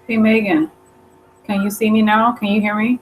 Hey, Megan, can you see me now? Can you hear me?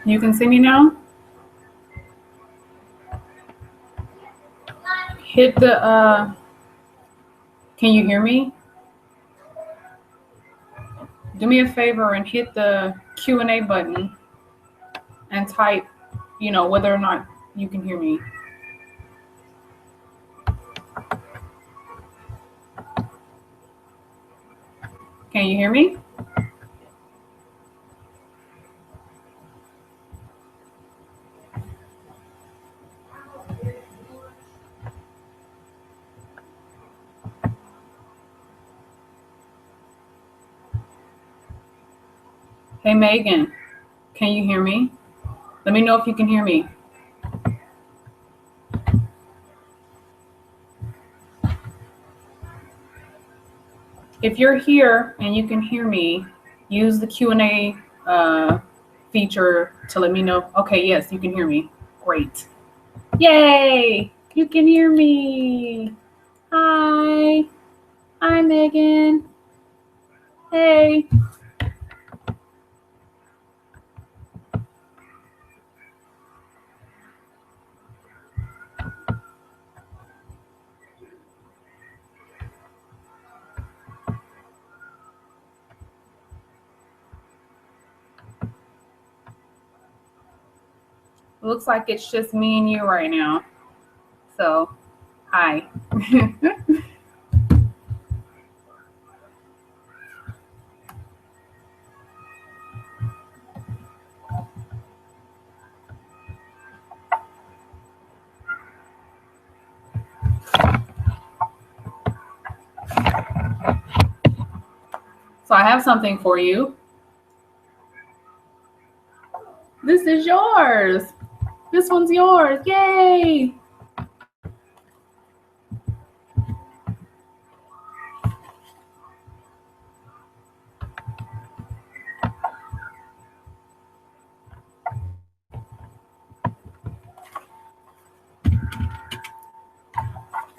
You can see me now? Hit the, can you hear me? Do me a favor and hit the Q&A button and type, whether or not you can hear me. Can you hear me? Hey, Megan, can you hear me? Let me know if you can hear me. If you're here and you can hear me, use the Q&A feature to let me know. Okay, yes, you can hear me. Great. Yay! You can hear me. Hi. Hi, Megan. Hey. Looks like it's just me and you right now. So, hi. So I have something for you. This is yours. This one's yours. Yay.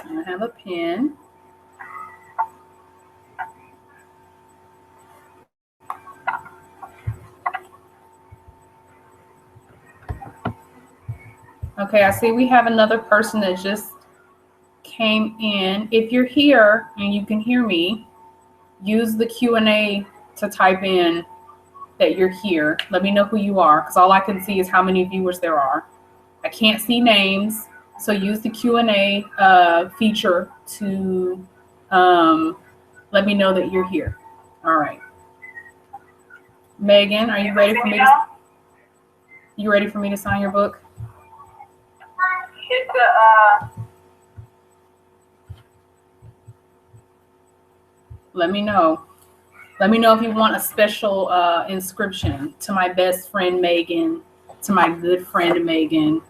I have a pen. Okay, I see we have another person that just came in. If you're here and you can hear me, use the Q&A to type in that you're here. Let me know who you are, because all I can see is how many viewers there are. I can't see names, so use the Q&A feature to let me know that you're here. All right. Megan, are you ready for me to? You ready for me to sign your book? Hit the Let me know. Let me know if you want a special inscription to my best friend Megan, to my good friend Megan.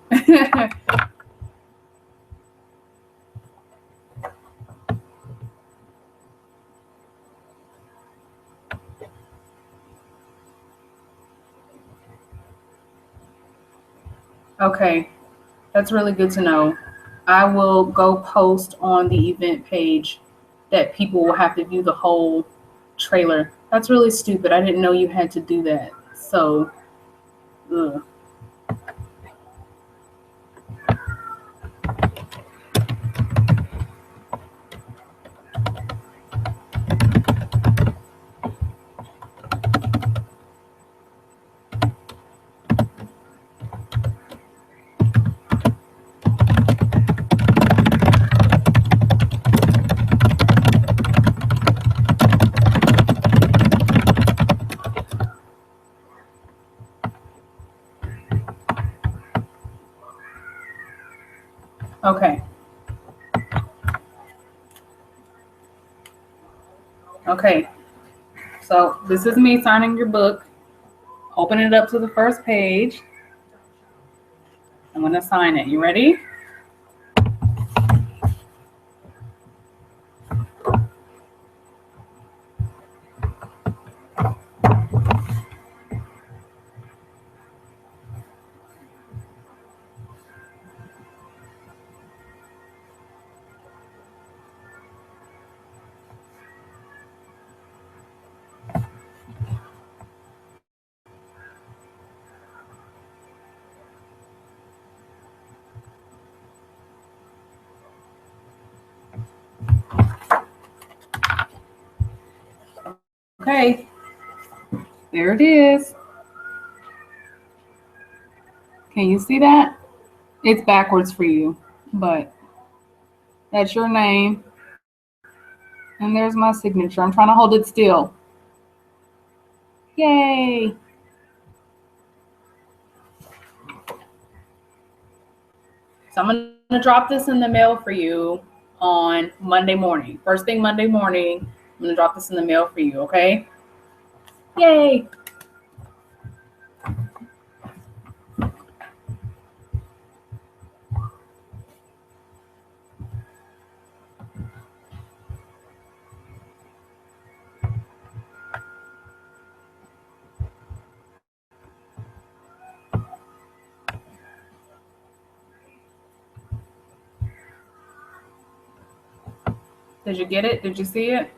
Okay, that's really good to know. I will go post on the event page that people will have to view the whole trailer. That's really stupid. I didn't know you had to do that. So, ugh. Okay. Okay. So this is me signing your book. Open it up to the first page. I'm going to sign it. You ready? Okay. There it is. Can you see that? It's backwards for you, but that's your name. And there's my signature. I'm trying to hold it still. Yay. So I'm going to drop this in the mail for you on Monday morning. First thing Monday morning, I'm going to drop this in the mail for you, okay? Yay. Did you get it? Did you see it?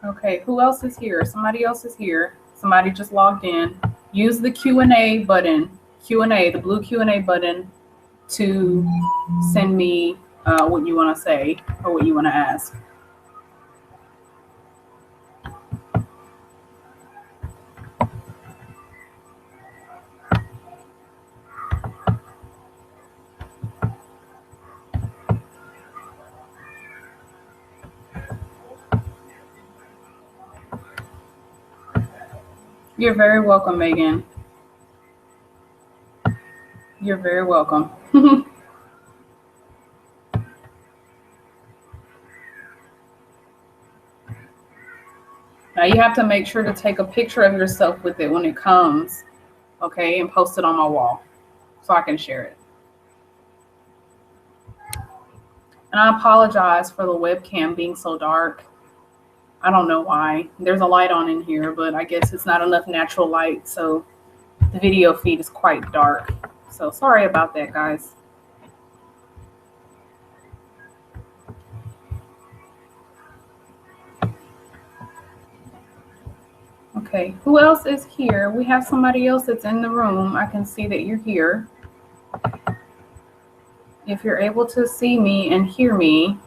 Okay, who else is here? Somebody else is here. Somebody just logged in. Use the Q&A button, the blue Q&A button, to send me what you want to say or what you want to ask. You're very welcome, Megan. You're very welcome. Now you have to make sure to take a picture of yourself with it when it comes, okay, and post it on my wall so I can share it. And I apologize for the webcam being so dark. I don't know why. There's a light on in here, but I guess it's not enough natural light, so the video feed is quite dark. So sorry about that, guys. Okay, who else is here? We have somebody else that's in the room. I can see that you're here. If you're able to see me and hear me,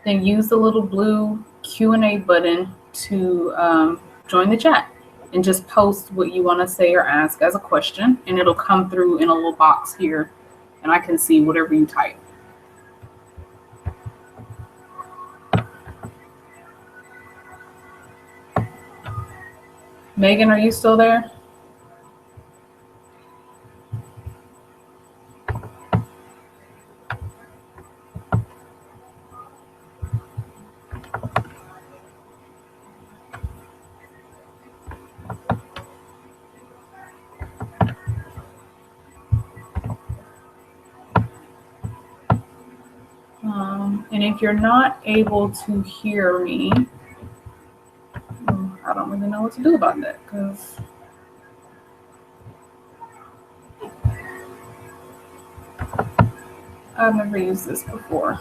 then use the little blue Q&A button to join the chat and just post what you want to say or ask as a question, and it'll come through in a little box here, and I can see whatever you type. Megan, are you still there? And if you're not able to hear me, I don't really know what to do about that, because I've never used this before.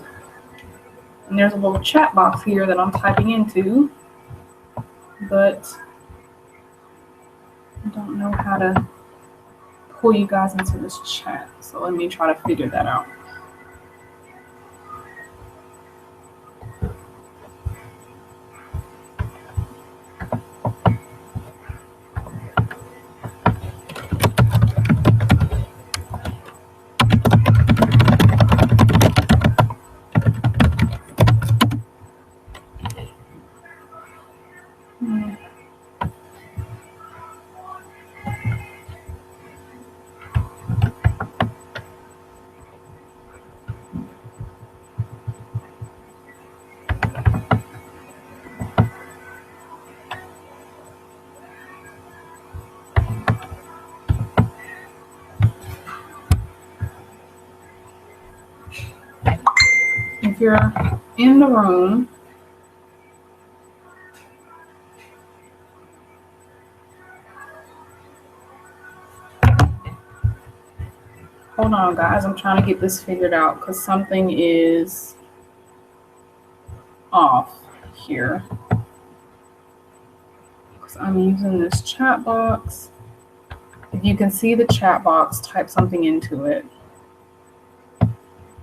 And there's a little chat box here that I'm typing into, but I don't know how to pull you guys into this chat. So let me try to figure that out. If you're in the room, hold on, guys. I'm trying to get this figured out because something is off here. Because I'm using this chat box. If you can see the chat box, type something into it.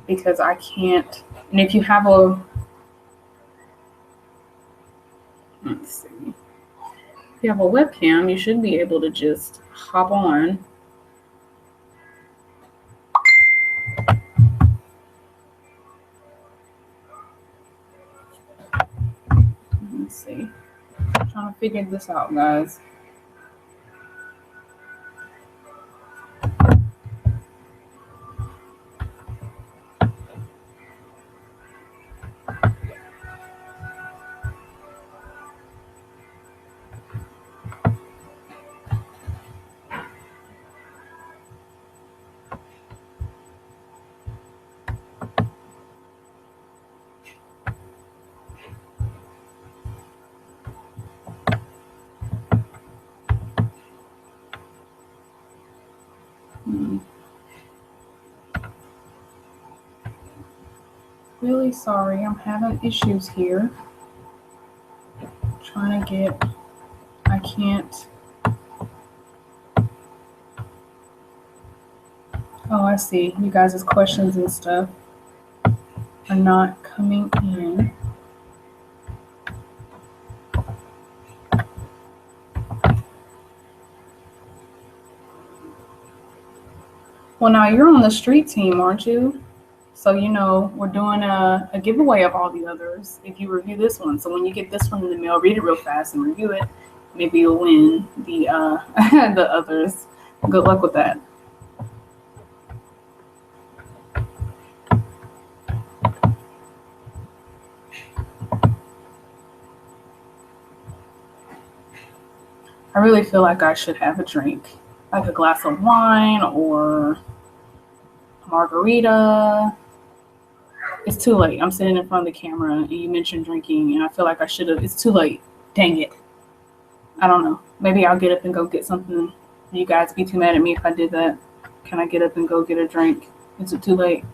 Because I can't. And if you have a, let's see. If you have a webcam, you should be able to just hop on. Let's see. I'm trying to figure this out, guys. Really sorry, I'm having issues here. I can't. Oh, I see. You guys' questions and stuff are not coming in. Well, now you're on the street team, aren't you? So, we're doing a giveaway of all the others if you review this one. So when you get this one in the mail, read it real fast and review it. Maybe you'll win the the others. Good luck with that. I really feel like I should have a drink, like a glass of wine or a margarita. It's too late. I'm sitting in front of the camera and you mentioned drinking and I feel like I should have. It's too late. Dang it. I don't know. Maybe I'll get up and go get something. You guys be too mad at me if I did that. Can I get up and go get a drink? Is it too late?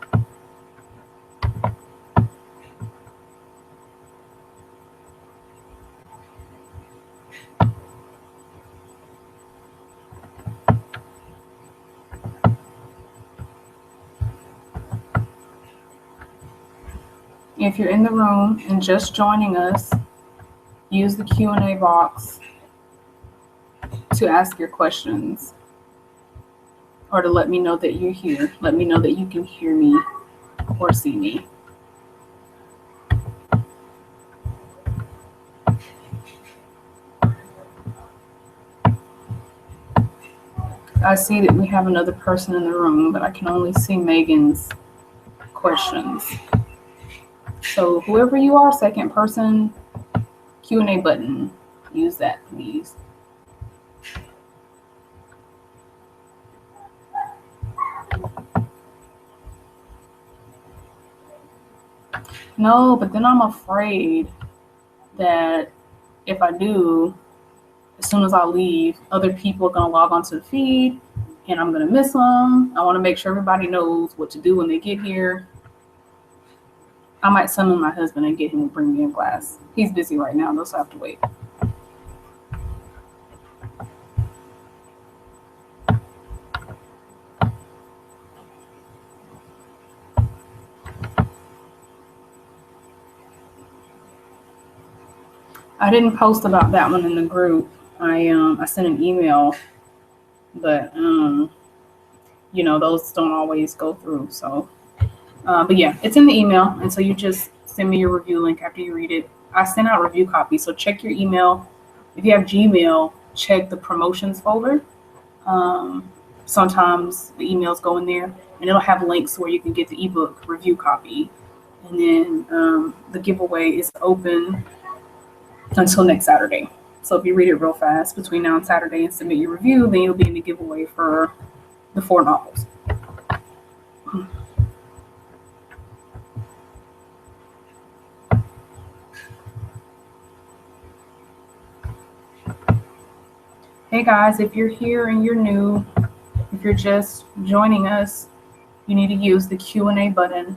If you're in the room and just joining us, use the Q&A box to ask your questions or to let me know that you're here. Let me know that you can hear me or see me. I see that we have another person in the room, but I can only see Megan's questions. So whoever you are, second person, Q&A button, use that, please. No, but then I'm afraid that if I do, as soon as I leave, other people are going to log onto the feed and I'm going to miss them. I want to make sure everybody knows what to do when they get here. I might summon my husband and get him to bring me a glass. He's busy right now, though, so I have to wait. I didn't post about that one in the group. I sent an email, but those don't always go through. So, but yeah, it's in the email, and so you just send me your review link after you read it. I sent out review copies, so check your email. If you have Gmail, check the promotions folder. Sometimes the emails go in there, and it'll have links where you can get the ebook review copy. And then the giveaway is open until next Saturday. So if you read it real fast between now and Saturday and submit your review, then you'll be in the giveaway for the 4 novels. Hey guys, if you're here and you're new, if you're just joining us, you need to use the Q&A button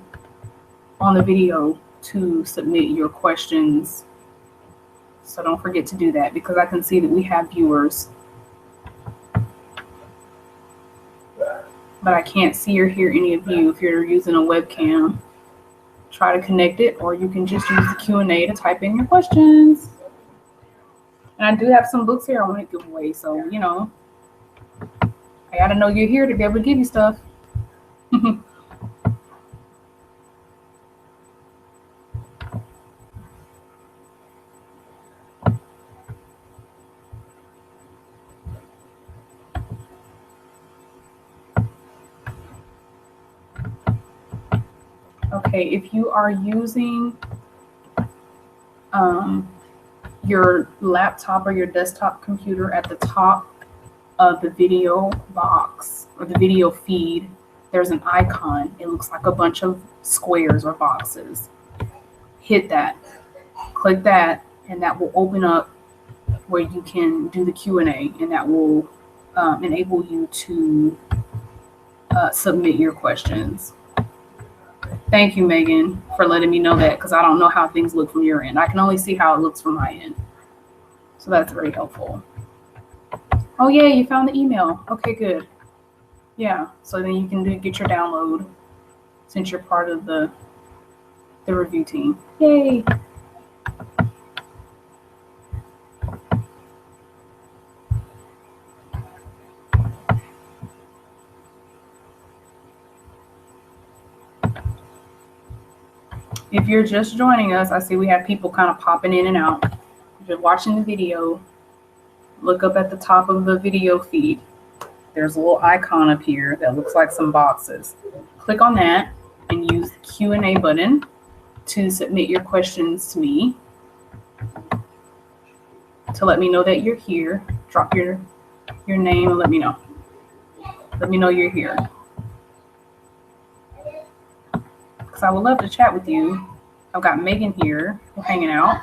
on the video to submit your questions. So don't forget to do that because I can see that we have viewers. But I can't see or hear any of you if you're using a webcam. Try to connect it, or you can just use the Q&A to type in your questions. And I do have some books here I want to give away, so, I got to know you're here to be able to give you stuff. Okay, if you are using your laptop or your desktop computer, at the top of the video box or the video feed, there's an icon. It looks like a bunch of squares or boxes. Hit that, click that, and that will open up where you can do the Q&A, and that will enable you to submit your questions. Thank you, Megan, for letting me know that, because I don't know how things look from your end. I can only see how it looks from my end. So that's very helpful. Oh, yeah, you found the email. Okay, good. Yeah, so then you can get your download since you're part of the review team. Yay! If you're just joining us, I see we have people kind of popping in and out. If you're watching the video, look up at the top of the video feed. There's a little icon up here that looks like some boxes. Click on that and use the Q&A button to submit your questions to me, to let me know that you're here. Drop your name and let me know. Let me know you're here, because I would love to chat with you. I've got Megan here. We're hanging out.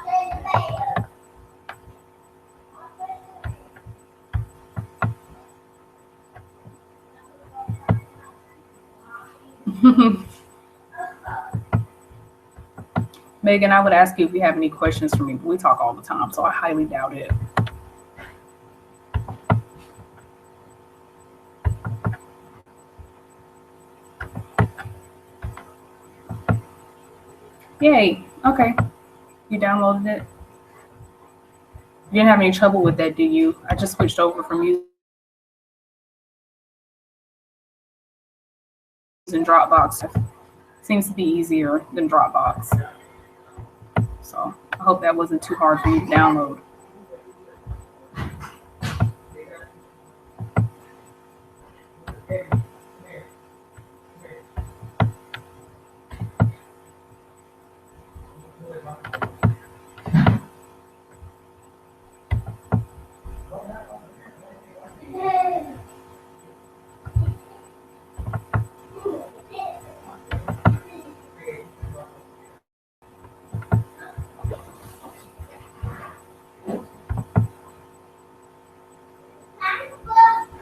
Megan, I would ask you if you have any questions for me, but we talk all the time, so I highly doubt it. Yay. Okay. You downloaded it? You didn't have any trouble with that, do you? I just switched over from using Dropbox. Seems to be easier than Dropbox. So I hope that wasn't too hard for you to download.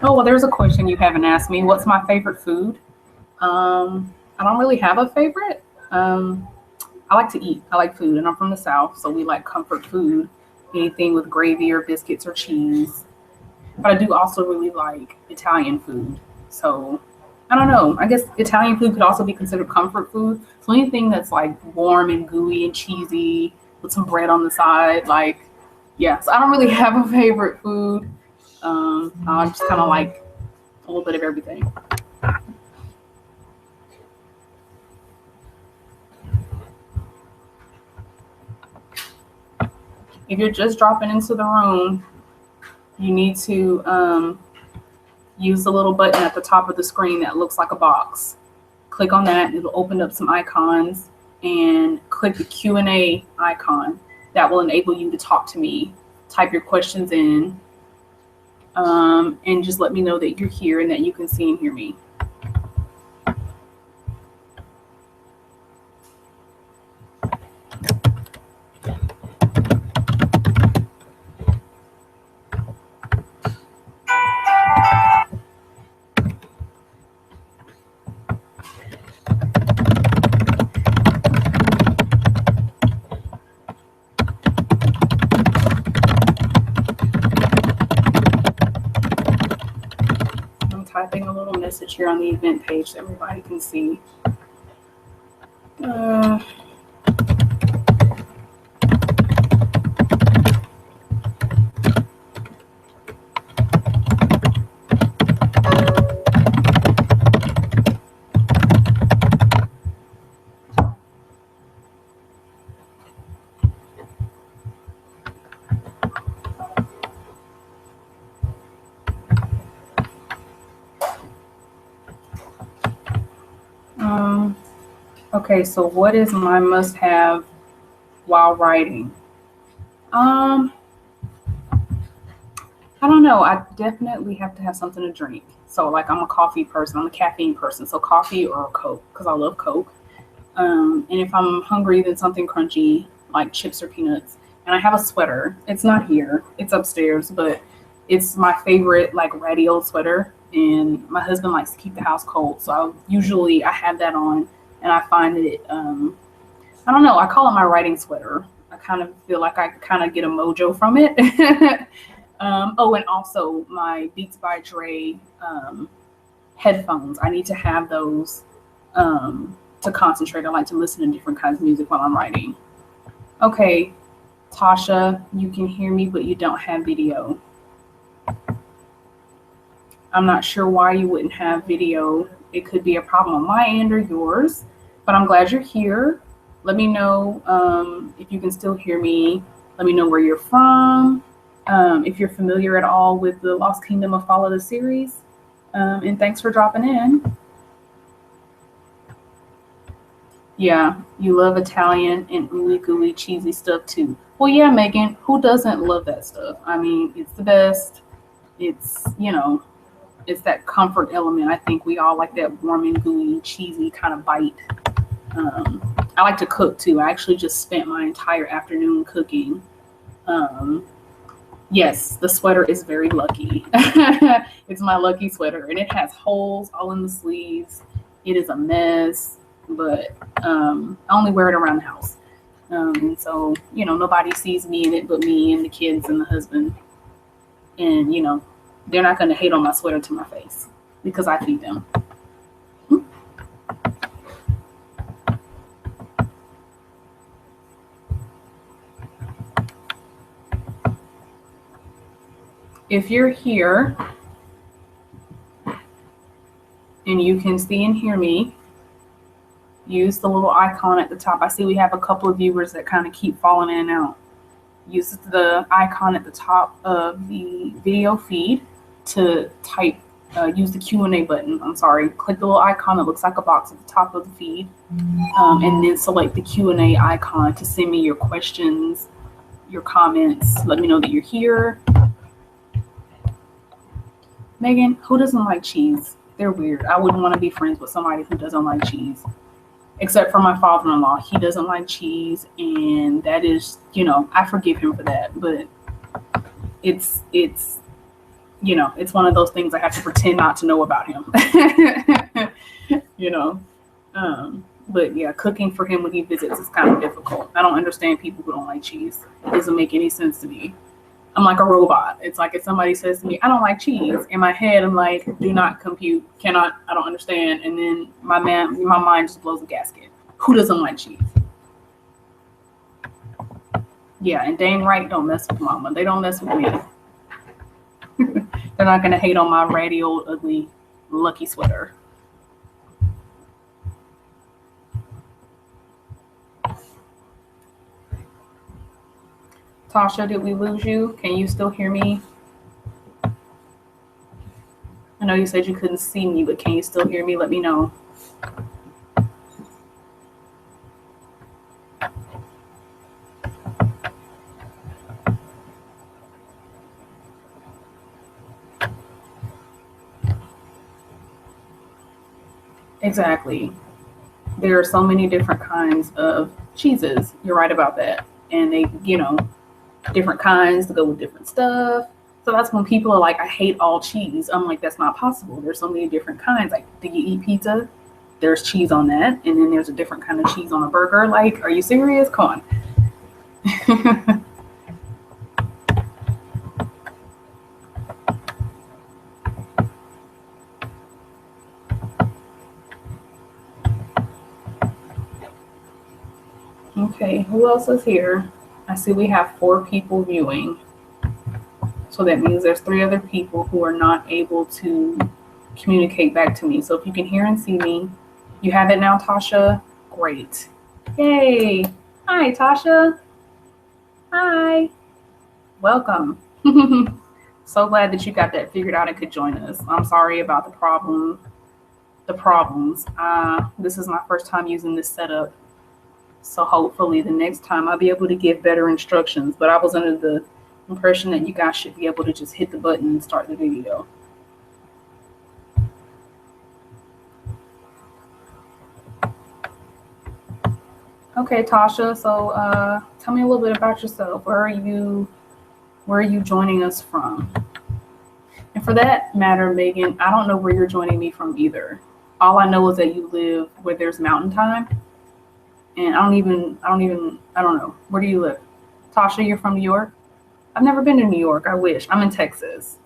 Oh, well, there's a question you haven't asked me. What's my favorite food? I don't really have a favorite. I like to eat. I like food, and I'm from the South, so we like comfort food. Anything with gravy or biscuits or cheese. But I do also really like Italian food. So I don't know. I guess Italian food could also be considered comfort food. So anything that's like warm and gooey and cheesy with some bread on the side, like, yeah. So I don't really have a favorite food. I just kind of like a little bit of everything. If you're just dropping into the room, you need to use the little button at the top of the screen that looks like a box. Click on that. It'll open up some icons, and click the Q&A icon. That will enable you to talk to me. Type your questions in, and just let me know that you're here and that you can see and hear me. Typing a little message here on the event page so everybody can see. Okay, so what is my must-have while writing? I don't know. I definitely have to have something to drink. So, like, I'm a coffee person. I'm a caffeine person. So coffee or a Coke, because I love Coke. And if I'm hungry, then something crunchy, like chips or peanuts. And I have a sweater. It's not here. It's upstairs, but it's my favorite, like, ratty old sweater. And my husband likes to keep the house cold. So I have that on And I find that it, I don't know, I call it my writing sweater. I kind of feel like I kind of get a mojo from it. Oh, and also my Beats by Dre headphones. I need to have those to concentrate. I like to listen to different kinds of music while I'm writing. Okay, Tasha, you can hear me, but you don't have video. I'm not sure why you wouldn't have video. It could be a problem on my end or yours, but I'm glad you're here. Let me know if you can still hear me. Let me know where you're from, if you're familiar at all with the Lost Kingdom of Fallada series. And thanks for dropping in. Yeah, you love Italian and ooey gooey cheesy stuff too. Well, yeah, Megan, who doesn't love that stuff? I mean, it's the best. It's, it's that comfort element. I think we all like that warm and gooey, cheesy kind of bite. I like to cook too. I actually just spent my entire afternoon cooking. Yes, the sweater is very lucky. It's my lucky sweater, and it has holes all in the sleeves. It is a mess, but I only wear it around the house. And so, nobody sees me in it but me and the kids and the husband. And, they're not going to hate on my sweater to my face because I feed them. If you're here and you can see and hear me, use the little icon at the top. I see we have a couple of viewers that kind of keep falling in and out. Use the icon at the top of the video feed to type, use the Q&A button. I'm sorry, click the little icon that looks like a box at the top of the feed, and then select the Q&A icon to send me your questions, your comments. Let me know that you're here. Megan, who doesn't like cheese? They're weird. I wouldn't want to be friends with somebody who doesn't like cheese. Except for my father-in-law. He doesn't like cheese, and that is, I forgive him for that. But it's one of those things I have to pretend not to know about him. But yeah, cooking for him when he visits is kind of difficult. I don't understand people who don't like cheese. It doesn't make any sense to me. I'm like a robot. It's like if somebody says to me, I don't like cheese, in my head I'm like, do not compute, cannot, I don't understand. And then my mind just blows a gasket. Who doesn't like cheese? Yeah, and dang right, don't mess with mama. They don't mess with me. They're not gonna hate on my ratty old ugly lucky sweater. Tasha, did we lose you? Can you still hear me? I know you said you couldn't see me, but can you still hear me? Let me know. Exactly. There are so many different kinds of cheeses. You're right about that. And they, different kinds to go with different stuff. So that's when people are like, I hate all cheese. I'm like, that's not possible. There's so many different kinds. Like, do you eat pizza? There's cheese on that. And then there's a different kind of cheese on a burger. Like, are you serious? Come on. Okay, who else is here? I see we have 4 people viewing. So that means there's 3 other people who are not able to communicate back to me. So if you can hear and see me, you have it now, Tasha? Great. Yay. Hi, Tasha. Hi. Welcome. So glad that you got that figured out and could join us. I'm sorry about the problems. This is my first time using this setup. So hopefully the next time I'll be able to give better instructions. But I was under the impression that you guys should be able to just hit the button and start the video. Okay, Tasha. So tell me a little bit about yourself. Where are you joining us from? And for that matter, Megan, I don't know where you're joining me from either. All I know is that you live where there's mountain time. And I don't know. Where do you live? Tasha, you're from New York? I've never been to New York. I wish. I'm in Texas.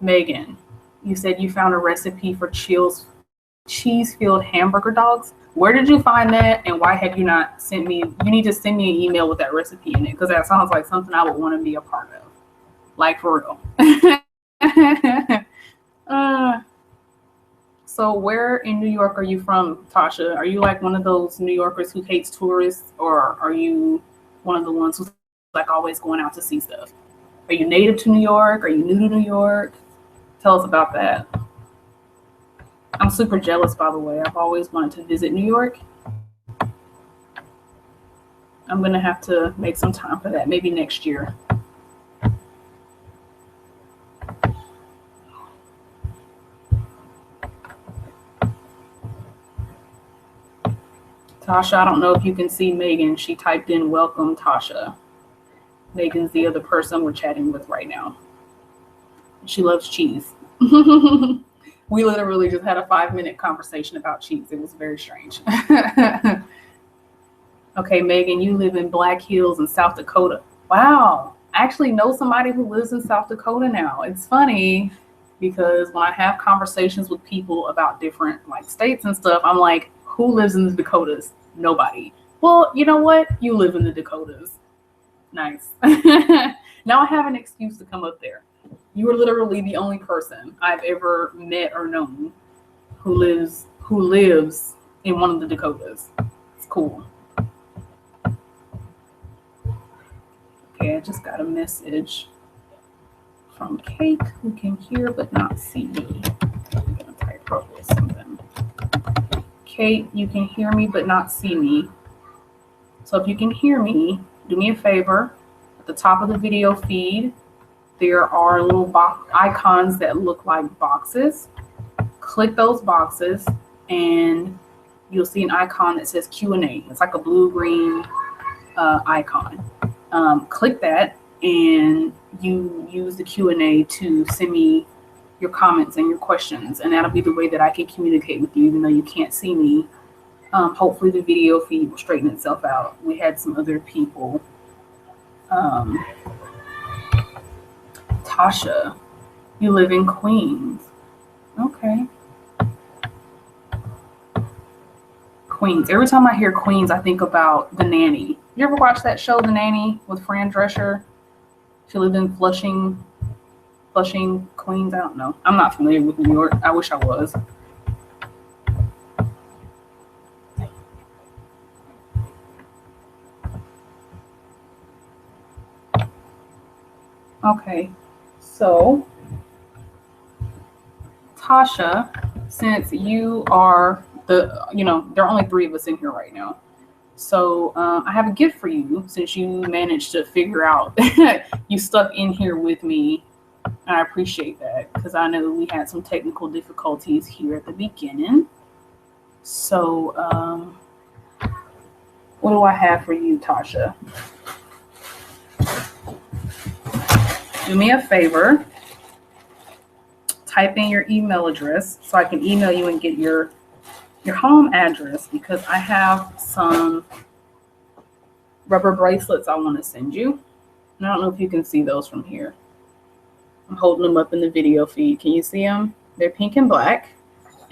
Megan, you said you found a recipe for cheese-filled hamburger dogs. Where did you find that? And why have you not sent me? You need to send me an email with that recipe in it, because that sounds like something I would want to be a part of. Like, for real. So where in New York are you from, Tasha? Are you like one of those New Yorkers who hates tourists, or are you one of the ones who's like always going out to see stuff? Are you native to New York? Are you new to New York? Tell us about that. I'm super jealous, by the way. I've always wanted to visit New York. I'm gonna have to make some time for that, maybe next year. Tasha, I don't know if you can see Megan. She typed in welcome, Tasha. Megan's the other person we're chatting with right now. She loves cheese. We literally just had a 5-minute conversation about cheese. It was very strange. Okay, Megan, you live in Black Hills in South Dakota. Wow. I actually know somebody who lives in South Dakota now. It's funny because when I have conversations with people about different like states and stuff, I'm like, who lives in the Dakotas? Nobody. Well, you know what? You live in the Dakotas. Nice. Now I have an excuse to come up there. You are literally the only person I've ever met or known who lives in one of the Dakotas. It's cool. Okay, I just got a message from Kate, who can hear but not see me. I'm gonna type up with something. Kate, you can hear me but not see me. So if you can hear me, do me a favor. At the top of the video feed, there are little box icons that look like boxes. Click those boxes and you'll see an icon that says Q&A. It's like a blue-green icon. Click that and you use the Q&A to send me your comments and your questions, and that'll be the way that I can communicate with you, even though you can't see me. Hopefully the video feed will straighten itself out. We had some other people. Tasha, you live in Queens. Okay. Queens. Every time I hear Queens, I think about The Nanny. You ever watch that show, The Nanny, with Fran Drescher? She lived in Flushing, Queens. I don't know. I'm not familiar with New York. I wish I was. Okay, so Tasha, since you are there are only 3 of us in here right now. So I have a gift for you since you managed to figure out you stuck in here with me. And I appreciate that because I know we had some technical difficulties here at the beginning. So what do I have for you, Tasha? Do me a favor. Type in your email address so I can email you and get your home address, because I have some rubber bracelets I want to send you. And I don't know if you can see those from here. I'm holding them up in the video feed. Can you see them? They're pink and black,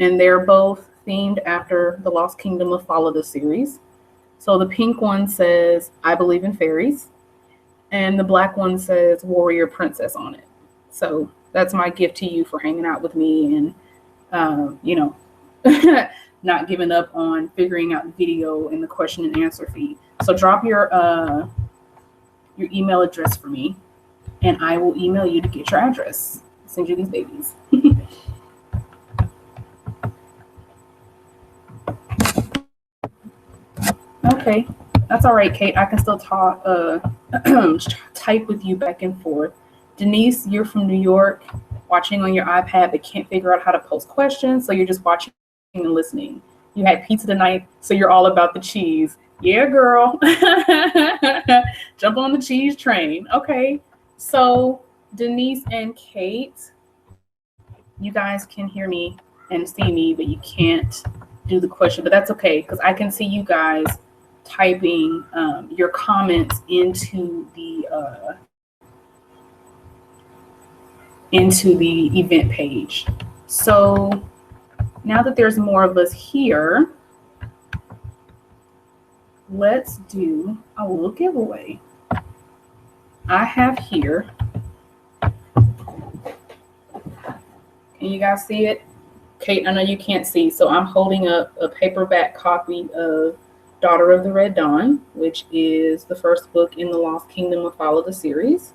and they're both themed after the Lost Kingdom of Fallada series. So the pink one says, I believe in fairies, and the black one says warrior princess on it. So that's my gift to you for hanging out with me and, not giving up on figuring out the video and the question and answer feed. So drop your email address for me, and I will email you to get your address. Send you these babies. Okay, that's all right, Kate. I can still talk, type with you back and forth. Denise, you're from New York, watching on your iPad, but can't figure out how to post questions, so you're just watching and listening. You had pizza tonight, so you're all about the cheese. Yeah, girl. Jump on the cheese train. Okay, so Denise and Kate, you guys can hear me and see me, but you can't do the question. But that's okay, because I can see you guys typing your comments into the event page. So now that there's more of us here, let's do a little giveaway. I have here, can you guys see it? Kate, I know you can't see, so I'm holding up a paperback copy of Daughter of the Red Dawn, which is the first book in the Lost Kingdom of Fallada series.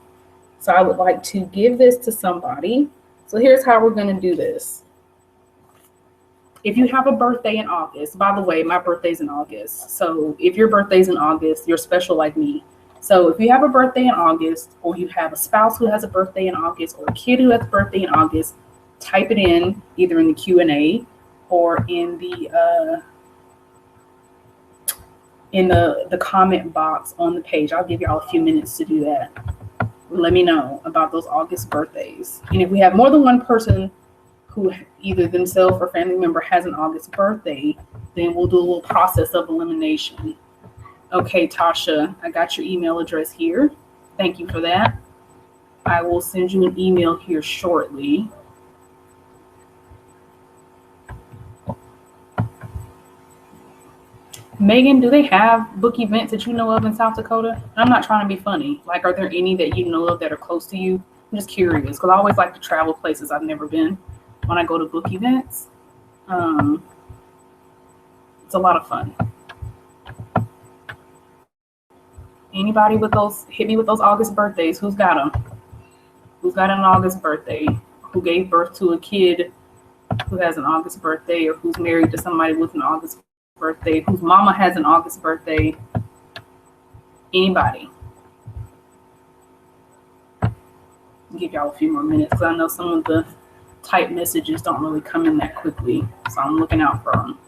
So I would like to give this to somebody. So here's how we're going to do this. If you have a birthday in August, by the way, my birthday's in August. So if your birthday's in August, you're special like me. So if you have a birthday in August, or you have a spouse who has a birthday in August, or a kid who has a birthday in August, type it in either in the Q&A or in the comment box on the page. I'll give y'all a few minutes to do that. Let me know about those August birthdays. And if we have more than one person who either themselves or family member has an August birthday, then we'll do a little process of elimination. Okay, Tasha, I got your email address here. Thank you for that. I will send you an email here shortly. Megan, do they have book events that you know of in South Dakota? I'm not trying to be funny. Like, are there any that you know of that are close to you? I'm just curious, because I always like to travel places I've never been when I go to book events. It's a lot of fun. Anybody with those, hit me with those August birthdays. Who's got them? Who's got an August birthday? Who gave birth to a kid who has an August birthday, or who's married to somebody with an August birthday, whose mama has an August birthday? Anybody? I'll give y'all a few more minutes, because I know some of the typed messages don't really come in that quickly, so I'm looking out for them.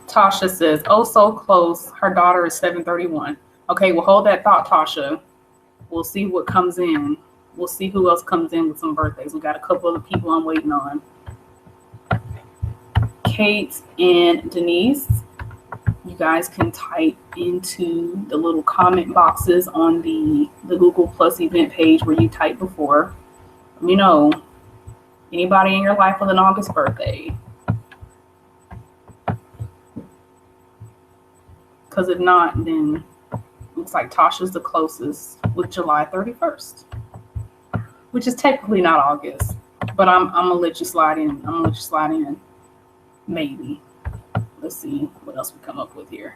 Tasha says, oh, so close. Her daughter is 731. Okay, well, hold that thought, Tasha. We'll see what comes in. We'll see who else comes in with some birthdays. We got a couple other people I'm waiting on. Kate and Denise, you guys can type into the little comment boxes on the Google Plus event page where you typed before. Let me know. Anybody in your life with an August birthday? Because if not, then looks like Tasha's the closest with July 31st, which is technically not August, but I'm gonna let you slide in. I'm gonna let you slide in. Maybe. Let's see what else we come up with here.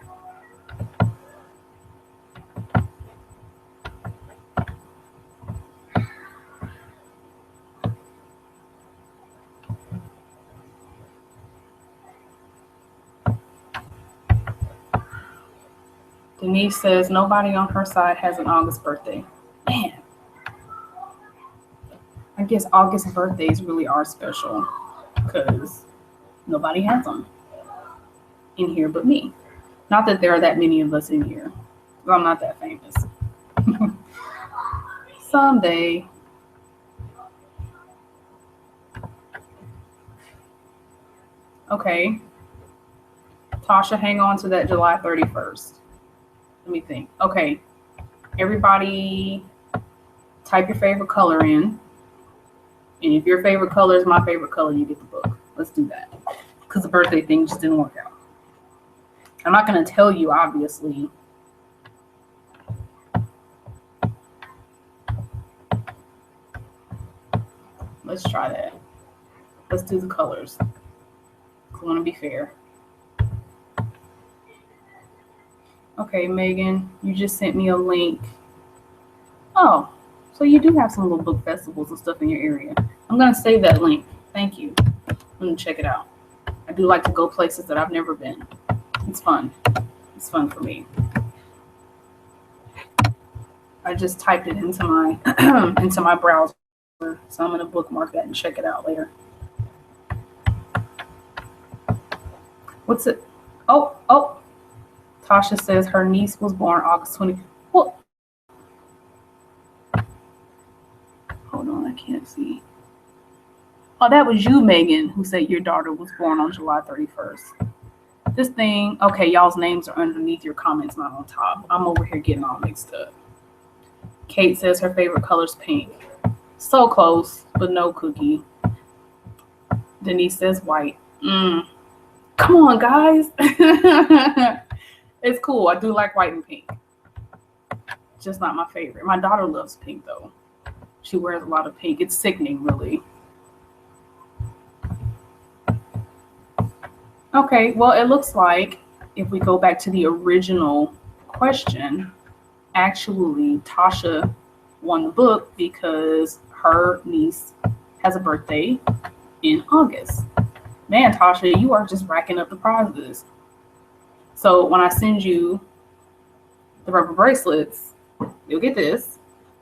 Denise says nobody on her side has an August birthday. Man, I guess August birthdays really are special because nobody has them in here but me. Not that there are that many of us in here. I'm not that famous. Someday. Okay. Tasha, hang on to that July 31st. Let me think. Okay. Everybody type your favorite color in. And if your favorite color is my favorite color, you get the book. Let's do that. Because the birthday thing just didn't work out. I'm not going to tell you, obviously. Let's try that. Let's do the colors. I want to be fair. Okay, Megan, you just sent me a link. Oh, so you do have some little book festivals and stuff in your area. I'm going to save that link. Thank you. I'm going to check it out. I do like to go places that I've never been. It's fun. It's fun for me. I just typed it into my into my browser. So I'm going to bookmark that and check it out later. What's it? Oh. Tasha says her niece was born August 20th. Well, hold on, I can't see. Oh, that was you, Megan, who said your daughter was born on July 31st. This thing, okay, y'all's names are underneath your comments, not on top. I'm over here getting all mixed up. Kate says her favorite color is pink. So close, but no cookie. Denise says white. Come on, guys. It's cool. I do like white and pink. Just not my favorite. My daughter loves pink, though. She wears a lot of pink. It's sickening, really. Okay, well, it looks like if we go back to the original question, actually, Tasha won the book because her niece has a birthday in August. Man, Tasha, you are just racking up the prizes. So when I send you the rubber bracelets, you'll get this.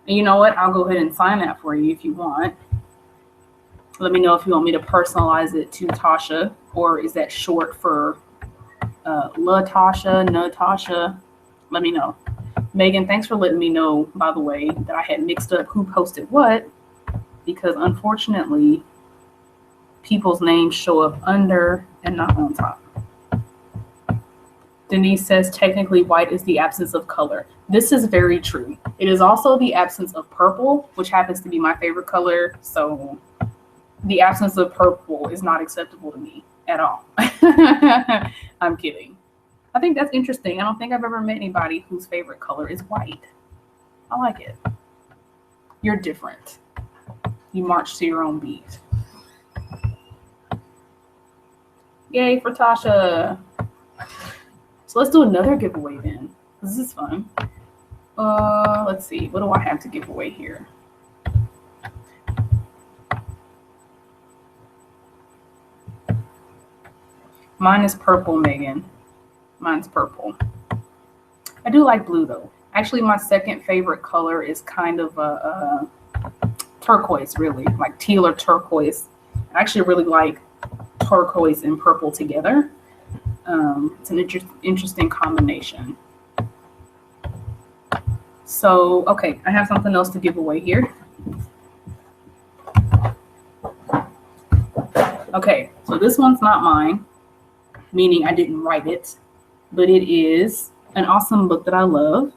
And you know what? I'll go ahead and sign that for you if you want. Let me know if you want me to personalize it to Tasha, or is that short for Latasha, Natasha? Let me know. Megan, thanks for letting me know, by the way, that I had mixed up who posted what, because unfortunately, people's names show up under and not on top. Denise says technically white is the absence of color. This is very true. It is also the absence of purple, which happens to be my favorite color. So the absence of purple is not acceptable to me at all. I'm kidding. I think that's interesting. I don't think I've ever met anybody whose favorite color is white. I like it. You're different. You march to your own beat. Yay for Tasha. So let's do another giveaway then. This is fun. Let's see. What do I have to give away here? Mine is purple, Megan. Mine's purple. I do like blue though. Actually, my second favorite color is kind of a turquoise, really, like teal or turquoise. I actually really like turquoise and purple together. It's an interesting combination. So, okay, I have something else to give away here. Okay, so this one's not mine, meaning I didn't write it, but it is an awesome book that I love.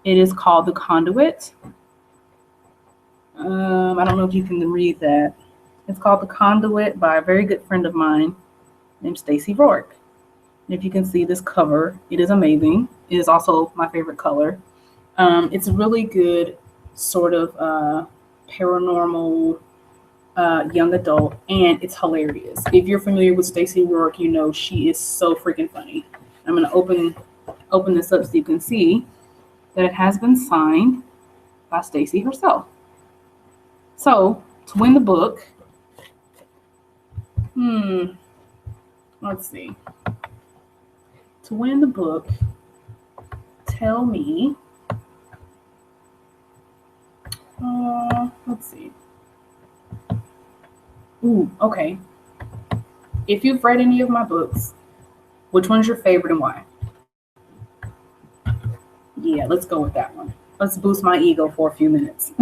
It is called The Conduit. I don't know if you can read that. It's called The Conduit by a very good friend of mine named Stacy Rourke. And if you can see this cover, it is amazing. It is also my favorite color. It's a really good sort of paranormal young adult, and it's hilarious. If you're familiar with Stacy Rourke, you know she is so freaking funny. I'm going to open this up so you can see that it has been signed by Stacy herself. So, to win the book, let's see. To win the book, tell me, let's see. Ooh, okay. If you've read any of my books, which one's your favorite and why? Yeah, let's go with that one. Let's boost my ego for a few minutes.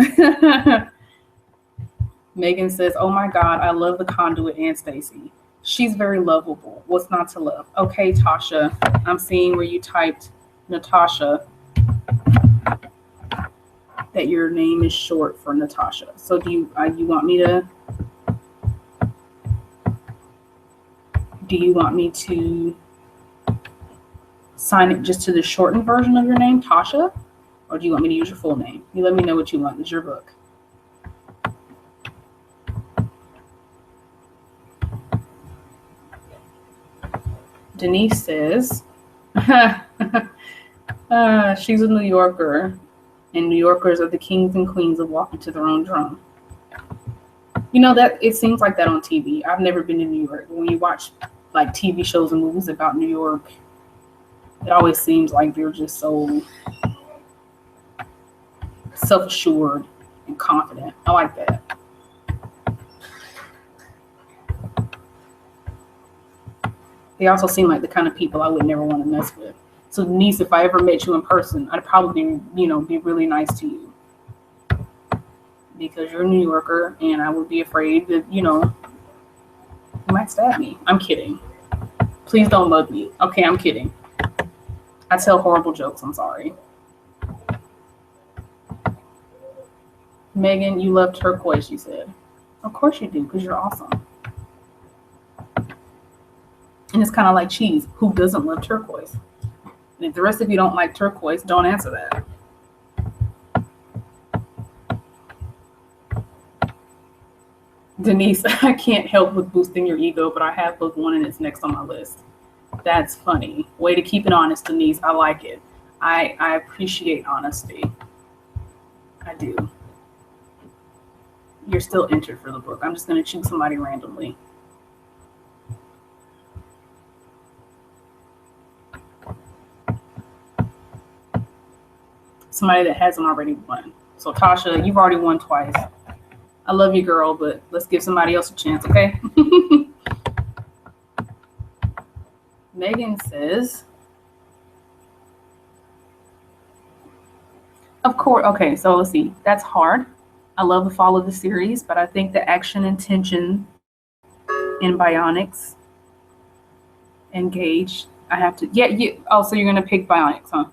Megan says, oh my God, I love The Conduit and Stacy. She's very lovable. What's not to love? Okay, Tasha, I'm seeing where you typed Natasha, that your name is short for Natasha. So do you want me to sign it just to the shortened version of your name, Tasha? Or do you want me to use your full name? You let me know what you want. It's your book. Denise says, she's a New Yorker, and New Yorkers are the kings and queens of walking to their own drum. You know, that it seems like that on TV. I've never been to New York. When you watch like TV shows and movies about New York, it always seems like they're just so self-assured and confident. I like that. They also seem like the kind of people I would never want to mess with. So Denise, if I ever met you in person, I'd probably, be really nice to you because you're a New Yorker, and I would be afraid that, you might stab me. I'm kidding. Please don't mug me. Okay, I'm kidding. I tell horrible jokes. I'm sorry. Megan, you love turquoise, you said. Of course you do, because you're awesome. And it's kind of like cheese. Who doesn't love turquoise? And if the rest of you don't like turquoise, don't answer that. Denise, I can't help with boosting your ego, but I have book one and it's next on my list. That's funny. Way to keep it honest, Denise. I like it. I appreciate honesty. I do. You're still entered for the book. I'm just going to choose somebody randomly. Somebody that hasn't already won. So Tasha, you've already won twice. I love you, girl, but let's give somebody else a chance, okay? Megan says, of course. Okay, so let's see. That's hard. I love the fall of the series, but I think the action and tension in Bionics engaged. I have to. Yeah, you. Oh, so you're gonna pick Bionics, huh?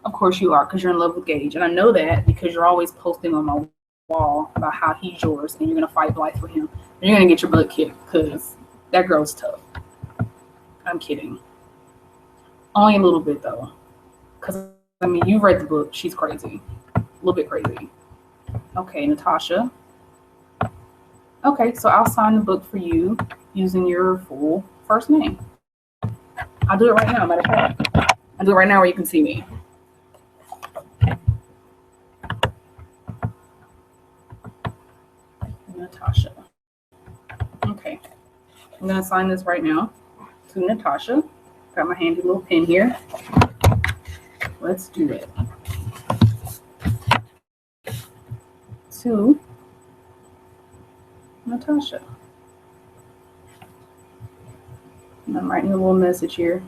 Of course you are, because you're in love with Gage, and I know that because you're always posting on my wall about how he's yours, and you're gonna fight Blythe for him. And you're gonna get your butt kicked because that girl's tough. I'm kidding. Only a little bit though, because I mean you've read the book. She's crazy, a little bit crazy. Okay, Natasha. Okay, so I'll sign the book for you using your full first name. I'll do it right now. Matter of fact, I'll do it right now where you can see me. Natasha. Okay, I'm gonna sign this right now to Natasha. Got my handy little pen here. Let's do it. To Natasha. And I'm writing a little message here.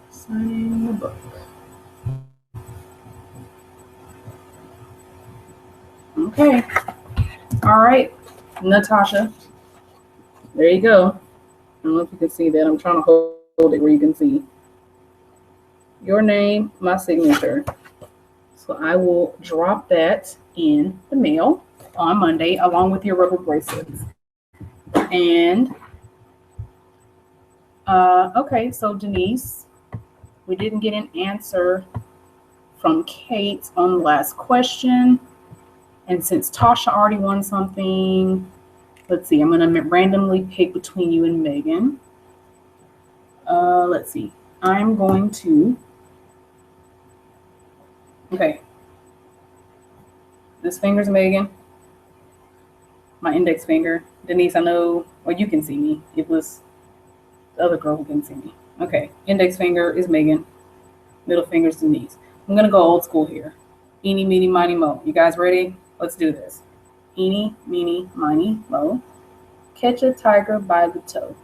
Signing the book. Okay. All right, Natasha. There you go. I don't know if you can see that. I'm trying to hold it where you can see. Your name, my signature. So I will drop that in the mail on Monday along with your rubber bracelets. And, okay, so Denise, we didn't get an answer from Kate on the last question. And since Tasha already won something, let's see, I'm going to randomly pick between you and Megan. Let's see. I'm going to, okay. This finger's Megan. My index finger. Denise, I know, well, you can see me. It was the other girl who can see me. Okay. Index finger is Megan. Middle finger's Denise. I'm going to go old school here. Eeny, meeny, miny, mo. You guys ready? Let's do this. Eeny, meeny, miny, mo. Catch a tiger by the toe.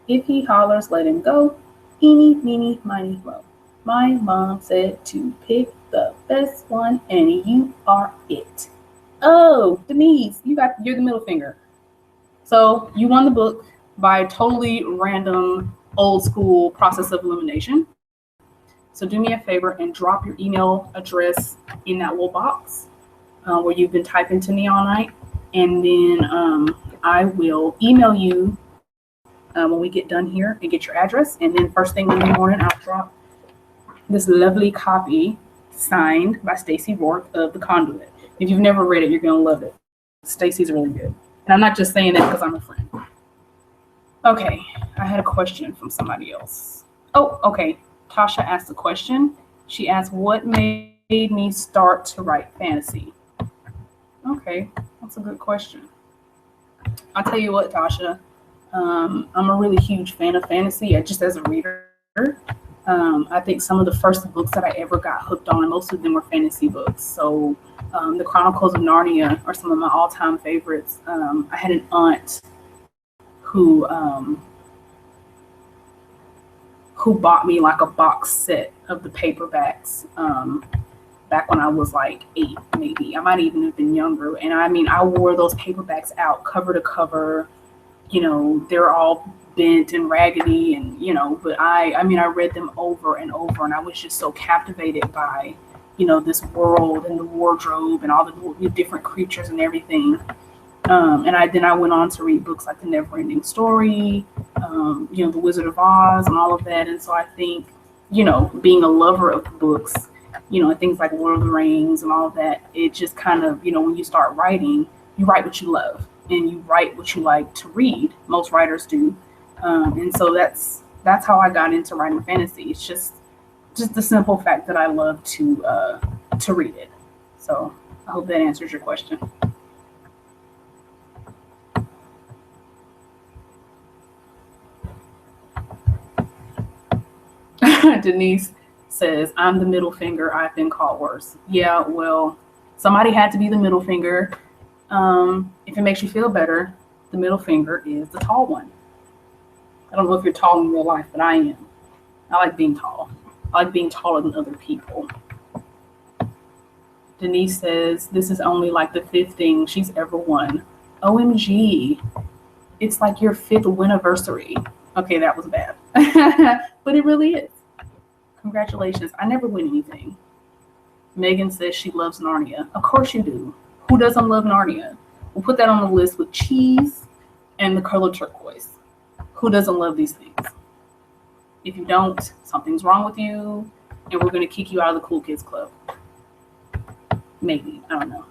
If he hollers, let him go. Eeny, meeny, miny, mo. My mom said to pick the best one, and you are it. Oh, Denise, you're the middle finger. So you won the book by totally random, old school process of elimination. So do me a favor and drop your email address in that little box where you've been typing to me all night. And then I will email you when we get done here and get your address. And then first thing in the morning, I'll drop this lovely copy signed by Stacey Rourke of The Conduit. If you've never read it, you're going to love it. Stacey's really good. And I'm not just saying that because I'm a friend. Okay, I had a question from somebody else. Oh, okay. Tasha asked a question. She asked, what made me start to write fantasy? Okay, that's a good question. I'll tell you what, Tasha. I'm a really huge fan of fantasy, just as a reader. I think some of the first books that I ever got hooked on, and most of them were fantasy books. So the Chronicles of Narnia are some of my all-time favorites. I had an aunt who bought me like a box set of the paperbacks back when I was like 8, maybe. I might even have been younger. And I mean, I wore those paperbacks out cover to cover. They're all bent and raggedy, and but I mean, I read them over and over, and I was just so captivated by this world and the wardrobe and all the different creatures and everything. And I went on to read books like The Never-Ending Story, The Wizard of Oz, and all of that. And so I think being a lover of books, and things like Lord of the Rings and all of that, it just kind of, when you start writing, you write what you love and you write what you like to read. Most writers do. And so that's how I got into writing fantasy. It's just the simple fact that I love to read it. So I hope that answers your question. Denise says, I'm the middle finger. I've been called worse. Yeah, well, somebody had to be the middle finger. If it makes you feel better, the middle finger is the tall one. I don't know if you're tall in real life, but I am. I like being tall. I like being taller than other people. Denise says, this is only like the 5th thing she's ever won. OMG. It's like your 5th winiversary. Okay, that was bad. But it really is. Congratulations. I never win anything. Megan says she loves Narnia. Of course you do. Who doesn't love Narnia? We'll put that on the list with cheese and the color turquoise. Who doesn't love these things? If you don't, something's wrong with you, and we're going to kick you out of the Cool Kids Club. Maybe. I don't know.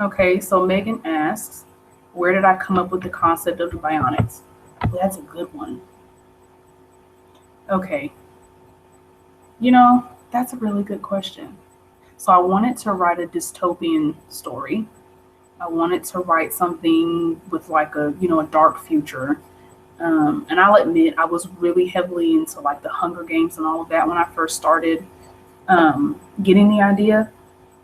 Okay, so Megan asks, where did I come up with the concept of the bionics? Well, that's a good one. Okay. That's a really good question. So I wanted to write a dystopian story. I wanted to write something with like a dark future. And I'll admit, I was really heavily into like the Hunger Games and all of that when I first started getting the idea.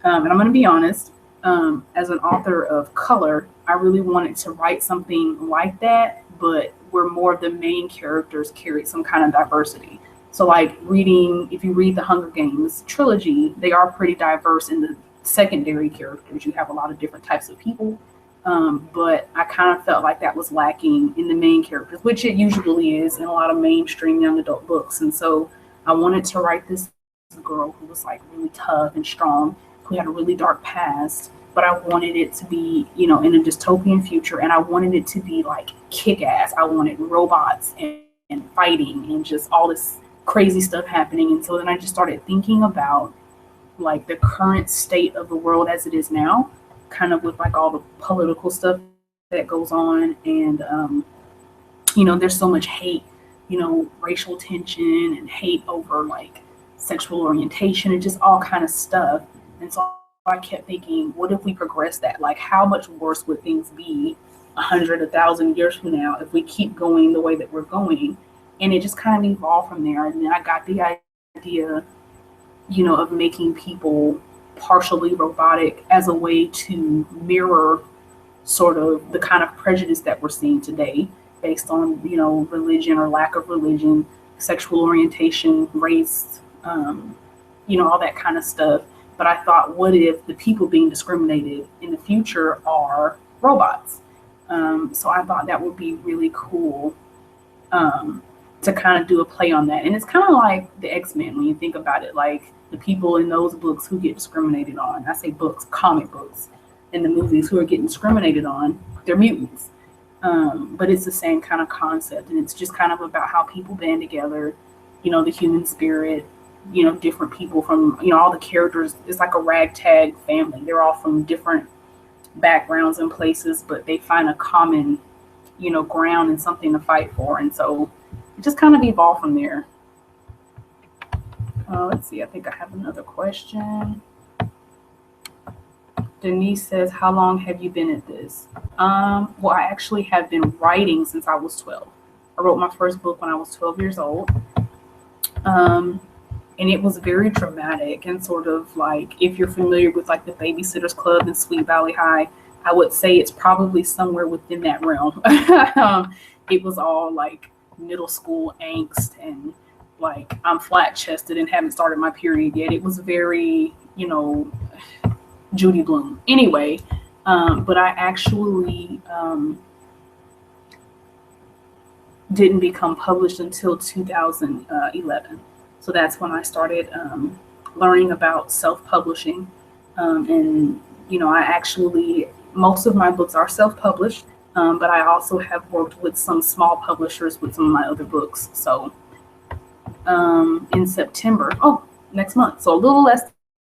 And I'm going to be honest, as an author of color, I really wanted to write something like that, but where more of the main characters carried some kind of diversity. So like if you read the Hunger Games trilogy, they are pretty diverse in the secondary characters. You have a lot of different types of people. But I kind of felt like that was lacking in the main characters, which it usually is in a lot of mainstream young adult books. And so I wanted to write this girl who was like really tough and strong, who had a really dark past, but I wanted it to be, in a dystopian future, and I wanted it to be like kick-ass. I wanted robots and fighting and just all this crazy stuff happening. And so then I just started thinking about like the current state of the world as it is now, kind of with like all the political stuff that goes on. And, there's so much hate, racial tension and hate over like sexual orientation and just all kind of stuff. And so I kept thinking, what if we progress that? Like, how much worse would things be 100, 1,000 years from now if we keep going the way that we're going? And it just kind of evolved from there. And then I got the idea, of making people partially robotic as a way to mirror sort of the kind of prejudice that we're seeing today based on, religion or lack of religion, sexual orientation, race, all that kind of stuff. But I thought, what if the people being discriminated in the future are robots? So I thought that would be really cool to kind of do a play on that. And it's kind of like the X-Men when you think about it, like the people in those books who get discriminated on. I say books, comic books, and the movies who are getting discriminated on, they're mutants. But it's the same kind of concept. And it's just kind of about how people band together, the human spirit, different people from, all the characters. It's like a ragtag family. They're all from different backgrounds and places, but they find a common, ground and something to fight for. And so it just kind of evolved from there. Let's see. I think I have another question. Denise says, how long have you been at this? Well, I actually have been writing since I was 12. I wrote my first book when I was 12 years old. And it was very dramatic and sort of like, if you're familiar with like the Babysitter's Club and Sweet Valley High, I would say it's probably somewhere within that realm. It was all like middle school angst and like I'm flat chested and haven't started my period yet. It was very, Judy Blume. Anyway, but I actually didn't become published until 2011. So that's when I started learning about self-publishing. And, I actually, most of my books are self-published, but I also have worked with some small publishers with some of my other books. So in September, next month, so a little less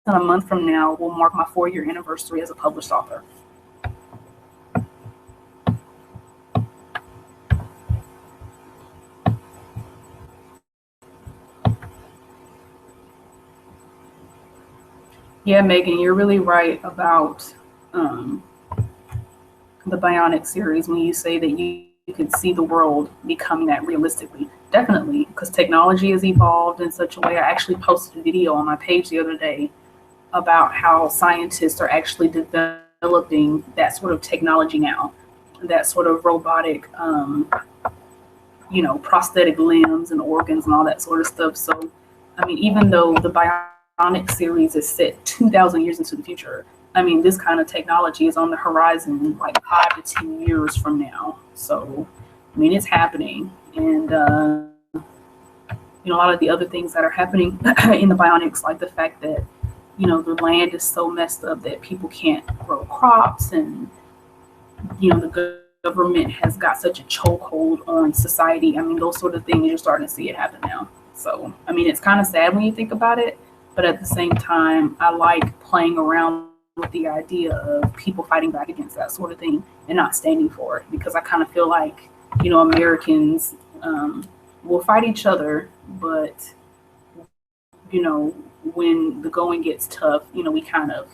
than a month from now, will mark my 4-year anniversary as a published author. Yeah, Megan, you're really right about the Bionic series when you say that you could see the world becoming that realistically. Definitely, because technology has evolved in such a way. I actually posted a video on my page the other day about how scientists are actually developing that sort of technology now, that sort of robotic, prosthetic limbs and organs and all that sort of stuff. So, I mean, even though the Bionic series is set 2,000 years into the future, I mean, this kind of technology is on the horizon like 5 to 10 years from now. So, I mean, it's happening. And, a lot of the other things that are happening in the Bionics, like the fact that, the land is so messed up that people can't grow crops, and, the government has got such a chokehold on society. I mean, those sort of things, you're starting to see it happen now. So, I mean, it's kind of sad when you think about it, but at the same time, I like playing around with the idea of people fighting back against that sort of thing and not standing for it, because I kind of feel like, Americans will fight each other, but, when the going gets tough, we kind of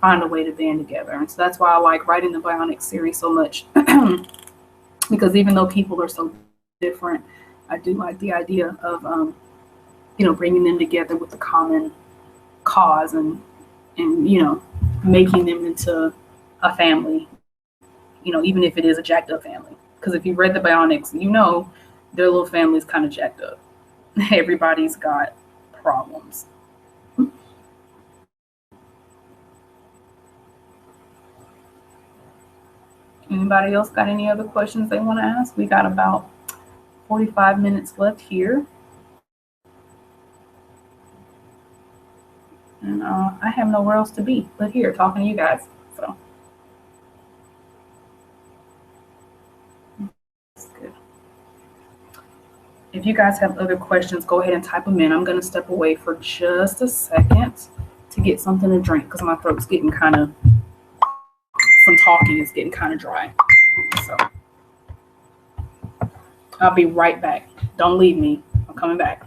find a way to band together. And so that's why I like writing the Bionic series so much, because even though people are so different, I do like the idea of, bringing them together with the common cause and making them into a family, even if it is a jacked up family. Because if you've read the Bionics, their little family is kind of jacked up. Everybody's got problems. Anybody else got any other questions they want to ask? We got about 45 minutes left here. And I have nowhere else to be but here talking to you guys. So that's good. If you guys have other questions, go ahead and type them in. I'm going to step away for just a second to get something to drink because my throat's getting kind of, from talking, it's getting kind of dry. So I'll be right back. Don't leave me. I'm coming back.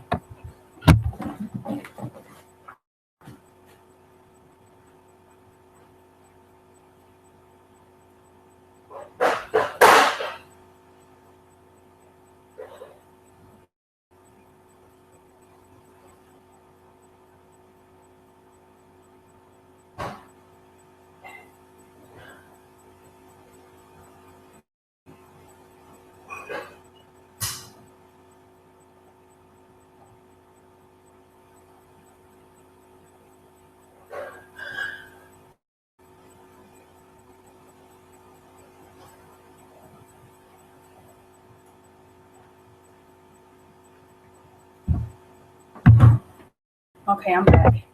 Okay, I'm back.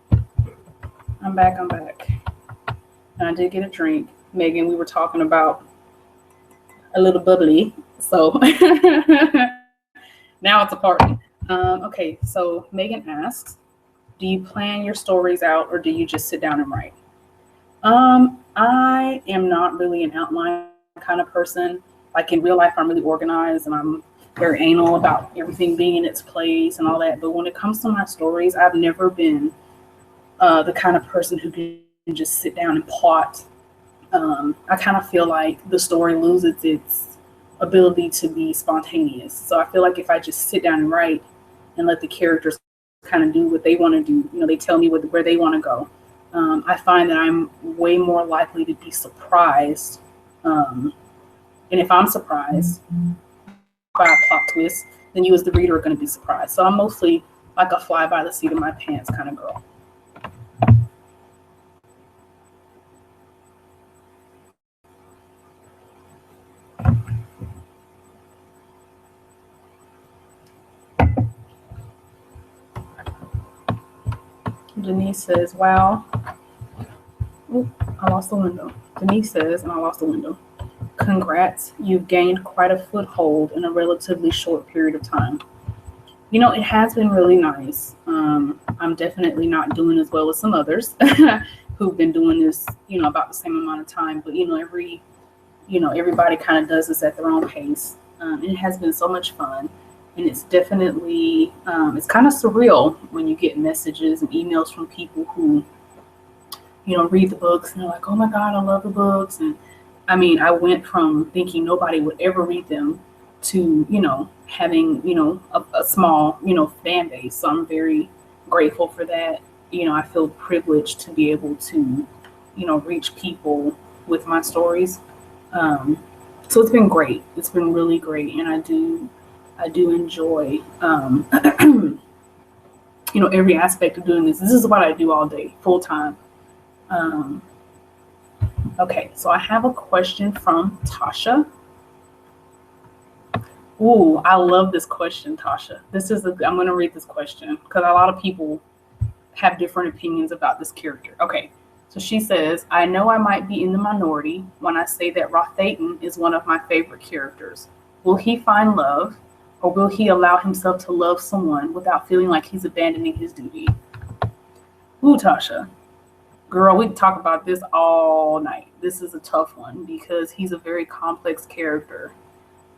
I'm back. And I did get a drink. Megan, we were talking about a little bubbly. So now it's a party. Okay, so Megan asks, do you plan your stories out or do you just sit down and write? I am not really an outline kind of person. Like in real life, I'm really organized and I'm very anal about everything being in its place and all that. But when it comes to my stories, I've never been the kind of person who can just sit down and plot. I kind of feel like the story loses its ability to be spontaneous. So I feel like if I just sit down and write and let the characters kind of do what they want to do, they tell me where they want to go. I find that I'm way more likely to be surprised. And if I'm surprised by a plot twist, then you as the reader are going to be surprised. So I'm mostly like a fly by the seat of my pants kind of girl. Denise says, wow. Ooh, I lost the window. Denise says, and I lost the window. Congrats, you've gained quite a foothold in a relatively short period of time. It has been really nice. I'm definitely not doing as well as some others who've been doing this, about the same amount of time. But, everybody kind of does this at their own pace. It has been so much fun. And it's definitely, it's kind of surreal when you get messages and emails from people who, read the books and they're like, oh my God, I love the books. And I went from thinking nobody would ever read them to, having, a small, fan base. So I'm very grateful for that. I feel privileged to be able to, reach people with my stories. So it's been great. It's been really great. And I do enjoy, every aspect of doing this. This is what I do all day, full time. Okay, so I have a question from Tasha. Ooh, I love this question, Tasha. I'm going to read this question because a lot of people have different opinions about this character. Okay, so she says, I know I might be in the minority when I say that Rothaten is one of my favorite characters. Will he find love, or will he allow himself to love someone without feeling like he's abandoning his duty? Ooh, Tasha. Girl, we can talk about this all night. This is a tough one because he's a very complex character.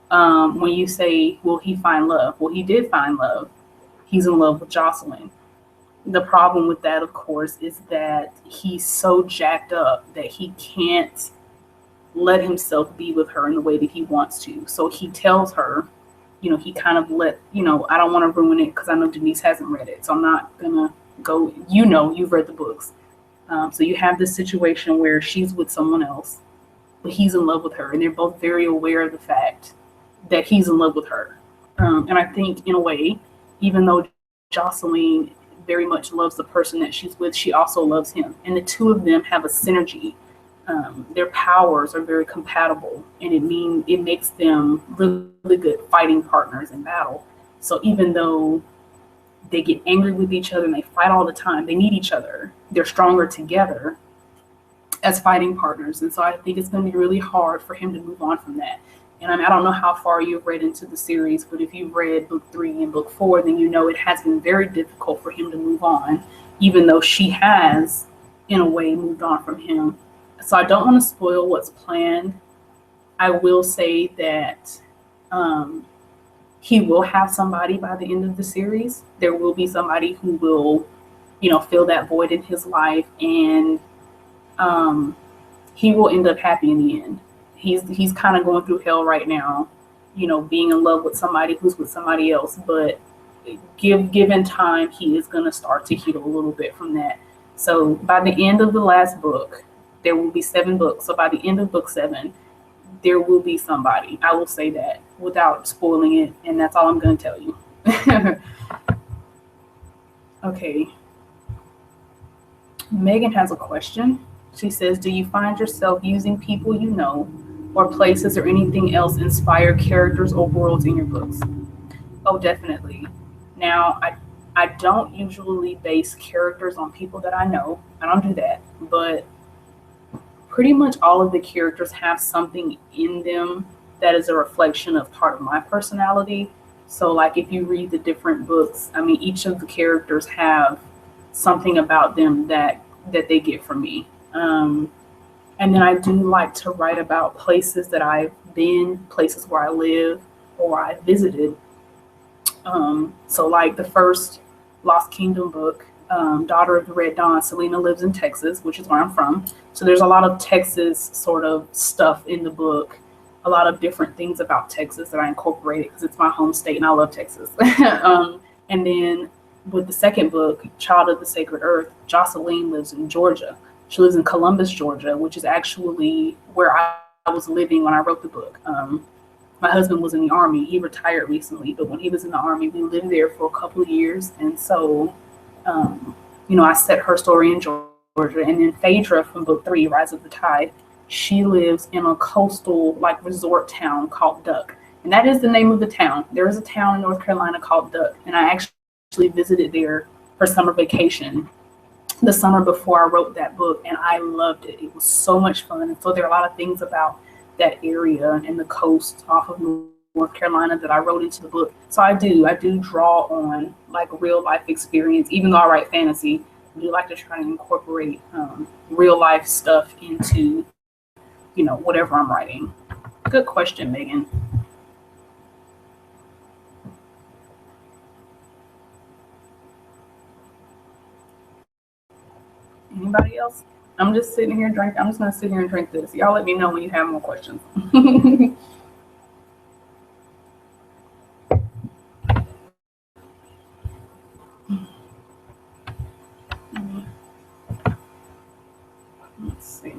When you say, will he find love? Well, he did find love. He's in love with Jocelyn. The problem with that, of course, is that he's so jacked up that he can't let himself be with her in the way that he wants to. So he tells her, he kind of I don't want to ruin it because I know Denise hasn't read it. So I'm not going to go, you've read the books. So you have this situation where she's with someone else, but he's in love with her. And they're both very aware of the fact that he's in love with her. And I think in a way, even though Jocelyn very much loves the person that she's with, she also loves him. And the two of them have a synergy. Their powers are very compatible, and it makes them really good fighting partners in battle. So even though they get angry with each other and they fight all the time, they need each other. They're stronger together as fighting partners. And so I think it's going to be really hard for him to move on from that. And I don't know how far you've read into the series, but if you've read book 3 and book 4, then it has been very difficult for him to move on, even though she has, in a way, moved on from him. So I don't want to spoil what's planned. I will say that he will have somebody by the end of the series. There will be somebody who will, fill that void in his life, and he will end up happy in the end. He's kind of going through hell right now, being in love with somebody who's with somebody else. But given time, he is going to start to heal a little bit from that. So by the end of the last book, there will be 7 books. So by the end of book 7, there will be somebody. I will say that without spoiling it, and that's all I'm going to tell you. Okay. Megan has a question. She says, do you find yourself using people you know, or places or anything else inspire characters or worlds in your books? Oh, definitely. Now, I don't usually base characters on people that I know. I don't do that. But pretty much all of the characters have something in them that is a reflection of part of my personality. So like if you read the different books, each of the characters have something about them that they get from me. And then I do like to write about places that I've been, places where I live or I visited. So like the first Lost Kingdom book, Daughter of the Red Dawn. Selena lives in Texas, which is where I'm from. So there's a lot of Texas sort of stuff in the book, a lot of different things about Texas that I incorporated because it's my home state and I love Texas. And then with the second book, Child of the Sacred Earth, Jocelyn lives in Georgia. She lives in Columbus, Georgia, which is actually where I was living when I wrote the book. My husband was in the Army. He retired recently, but when he was in the Army, we lived there for a couple of years. And so, I set her story in Georgia. And then Phaedra from book 3, Rise of the Tide, she lives in a coastal resort town called Duck. And that is the name of the town. There is a town in North Carolina called Duck. And I actually visited there for summer vacation the summer before I wrote that book. And I loved it. It was so much fun. And so there are a lot of things about that area and the coast off of North Carolina that I wrote into the book. So I do draw on real life experience. Even though I write fantasy, I do like to try and incorporate real life stuff into, whatever I'm writing. Good question, Megan. Anybody else? I'm just sitting here drinking. I'm just going to sit here and drink this. Y'all let me know when you have more questions. Let's see.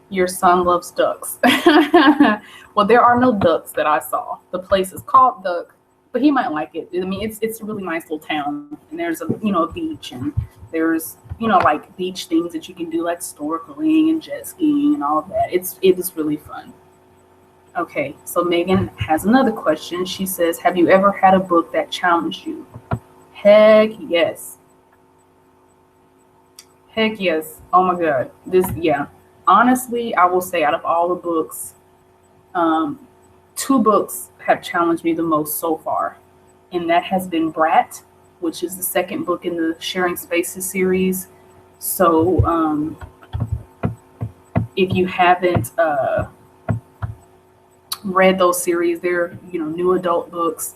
Your son loves ducks. Well, there are no ducks that I saw. The place is called Duck, but he might like it. I mean, it's a really nice little town, and there's a beach, and there's beach things that you can do, like snorkeling and jet skiing and all of that. It is really fun. Okay, so Megan has another question. She says, have you ever had a book that challenged you? Heck yes. Heck yes. Oh my God. Honestly, I will say out of all the books, 2 books have challenged me the most so far. And that has been Brat, which is the second book in the Sharing Spaces series. So if you haven't read those series, they're new adult books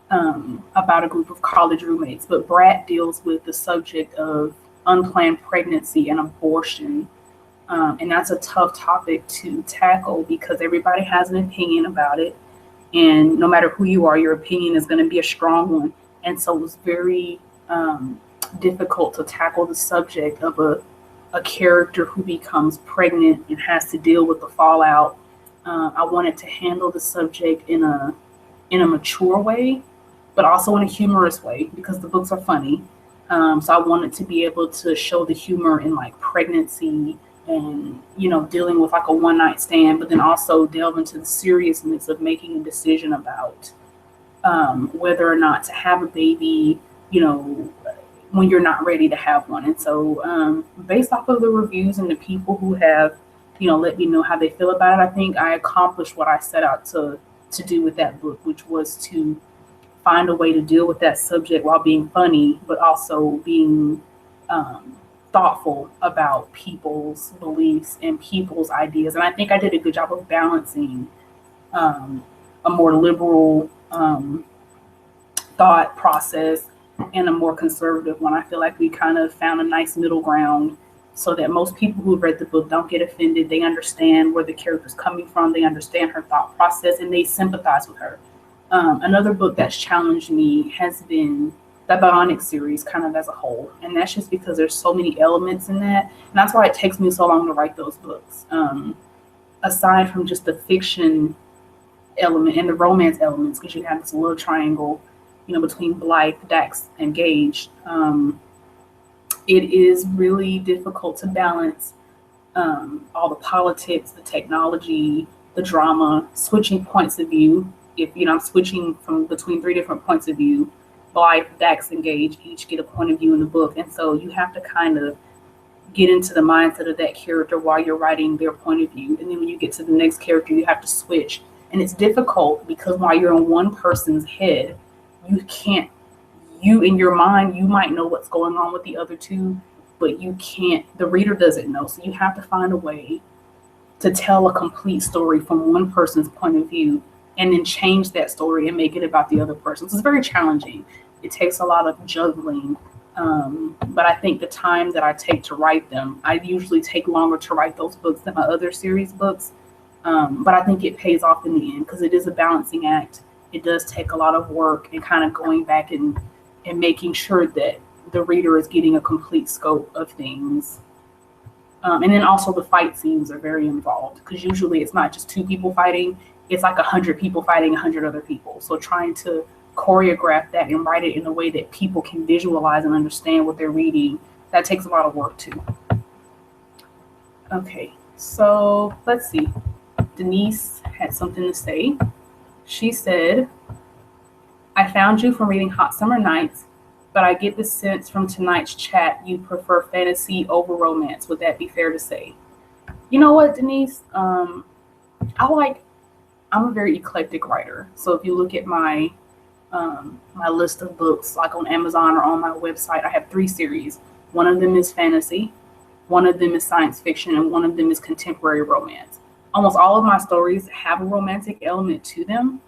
about a group of college roommates. But Brat deals with the subject of unplanned pregnancy and abortion. And that's a tough topic to tackle because everybody has an opinion about it. And no matter who you are, your opinion is going to be a strong one. And so it was very difficult to tackle the subject of a character who becomes pregnant and has to deal with the fallout. I wanted to handle the subject in a mature way, but also in a humorous way because the books are funny. So I wanted to be able to show the humor in pregnancy and dealing with a one-night stand, but then also delve into the seriousness of making a decision about whether or not to have a baby, when you're not ready to have one. And so based off of the reviews and the people who have let me know how they feel about it, I think I accomplished what I set out to do with that book, which was to find a way to deal with that subject while being funny, but also being thoughtful about people's beliefs and people's ideas. And I think I did a good job of balancing a more liberal thought process and a more conservative one. I feel like we kind of found a nice middle ground so that most people who read the book don't get offended. They understand where the character's coming from. They understand her thought process and they sympathize with her. Another book that's challenged me has been the Bionic series kind of as a whole. And that's just because there's so many elements in that. And that's why it takes me so long to write those books. Aside from just the fiction element and the romance elements, because you have this little triangle, between Blythe, Dax, and Gage. It is really difficult to balance all the politics, the technology, the drama, switching points of view. If I'm switching from between 3 different points of view, Blythe, Dax, and Gage each get a point of view in the book, and so you have to kind of get into the mindset of that character while you're writing their point of view. And then when you get to the next character, you have to switch. And it's difficult because while you're in one person's head, you in your mind, you might know what's going on with the other two, but the reader doesn't know. So you have to find a way to tell a complete story from one person's point of view and then change that story and make it about the other person. So it's very challenging. It takes a lot of juggling. But I think the time that I take to write them, I usually take longer to write those books than my other series books. But I think it pays off in the end because it is a balancing act. It does take a lot of work and kind of going back and making sure that the reader is getting a complete scope of things. And then also the fight scenes are very involved because usually it's not just 2 people fighting. It's like 100 people fighting 100 other people. So trying to choreograph that and write it in a way that people can visualize and understand what they're reading, that takes a lot of work too. Okay, so let's see. Denise had something to say. She said, I found you from reading Hot Summer Nights, but I get the sense from tonight's chat you prefer fantasy over romance. Would that be fair to say? You know what, Denise? I'm a very eclectic writer. So if you look at my list of books, like on Amazon or on my website, I have 3 series. One of them is fantasy, one of them is science fiction, and one of them is contemporary romance. Almost all of my stories have a romantic element to them.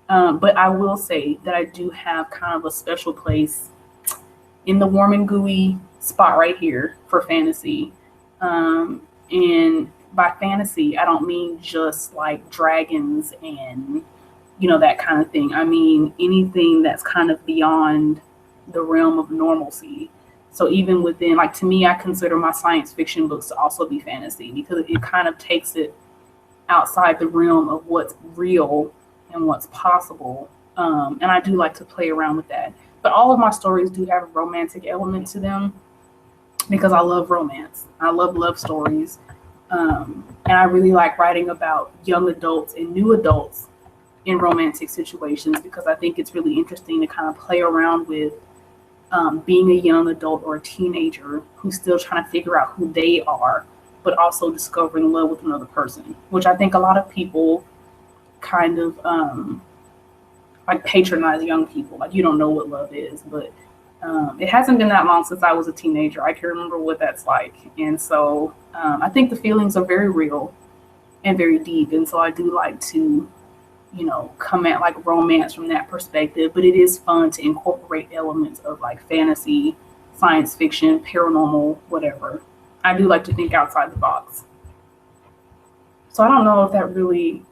But I will say that I do have kind of a special place in the warm and gooey spot right here for fantasy. And by fantasy, I don't mean just like dragons and, that kind of thing. I mean anything that's kind of beyond the realm of normalcy. So even within, like, to me, I consider my science fiction books to also be fantasy because it kind of takes it outside the realm of what's real and what's possible. And I do like to play around with that. But all of my stories do have a romantic element to them because I love romance. I love love stories. And I really like writing about young adults and new adults in romantic situations because I think it's really interesting to kind of play around with being a young adult or a teenager who's still trying to figure out who they are, but also discovering love with another person, which I think a lot of people kind of like patronize young people. Like, you don't know what love is, but it hasn't been that long since I was a teenager. I can remember what that's like. And so I think the feelings are very real and very deep. And so I do like to, come at like romance from that perspective, but it is fun to incorporate elements of like fantasy, science fiction, paranormal, whatever. I do like to think outside the box. So I don't know if that really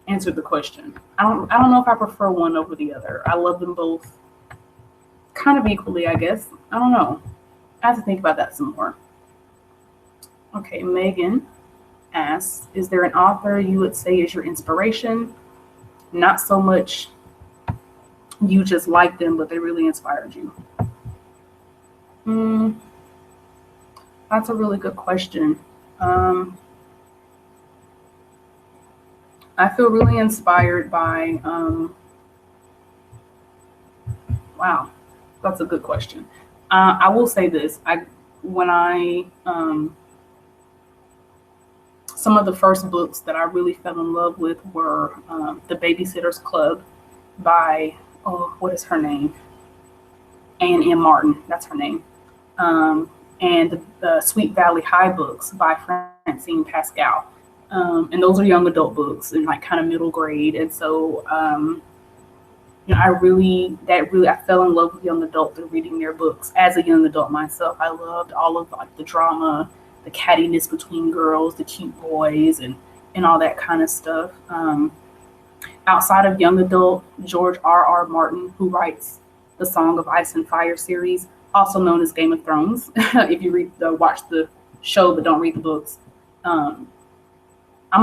answered the question. I don't know if I prefer one over the other. I love them both kind of equally, I guess. I don't know. I have to think about that some more. Okay, Megan asks, is there an author you would say is your inspiration? Not so much you just like them, but they really inspired you. That's a really good question. I feel really inspired by, wow, that's a good question. I will say this, some of the first books that I really fell in love with were The Babysitter's Club by, what is her name? Anne M. Martin, that's her name. And the Sweet Valley High books by Francine Pascal. And those are young adult books and like kind of middle grade. And so, I fell in love with young adult through reading their books. As a young adult myself, I loved all of like the drama, the cattiness between girls, the cute boys, and all that kind of stuff. Outside of young adult, George R.R. Martin, who writes the Song of Ice and Fire series, also known as Game of Thrones. If you watch the show but don't read the books. I'm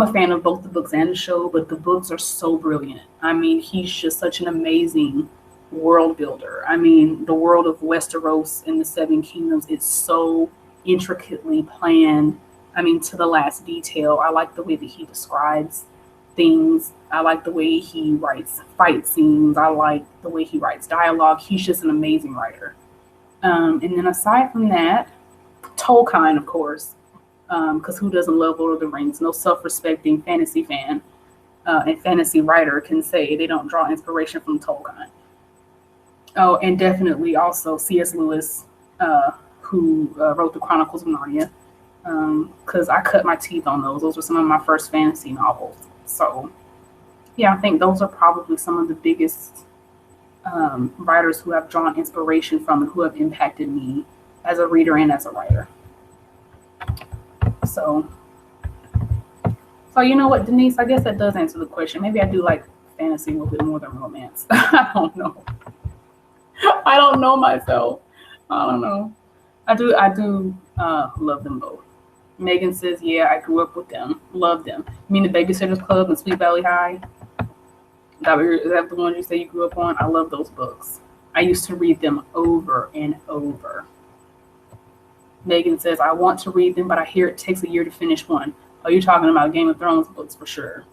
a fan of both the books and the show, but the books are so brilliant. I mean, he's just such an amazing world builder. I mean, the world of Westeros and the Seven Kingdoms is so intricately planned. I mean, to the last detail. I like the way that he describes things. I like the way he writes fight scenes. I like the way he writes dialogue. He's just an amazing writer. And then aside from that, Tolkien, of course, because who doesn't love Lord of the Rings? No self-respecting fantasy fan and fantasy writer can say they don't draw inspiration from Tolkien. Oh, and definitely also C.S. Lewis, who wrote the Chronicles of Narnia, because I cut my teeth on those. Those were some of my first fantasy novels. So, yeah, I think those are probably some of the biggest writers who have drawn inspiration from and who have impacted me as a reader and as a writer. So you know what, Denise, I guess that does answer the question. Maybe I do like fantasy a little bit more than romance. I don't know. I don't know myself. I don't know. I do love them both. Megan says, yeah, I grew up with them. Love them. You mean the Babysitter's Club and Sweet Valley High? Is that the ones you say you grew up on? I love those books. I used to read them over and over. Megan says, I want to read them, but I hear it takes a year to finish one. Oh, you're talking about Game of Thrones books for sure.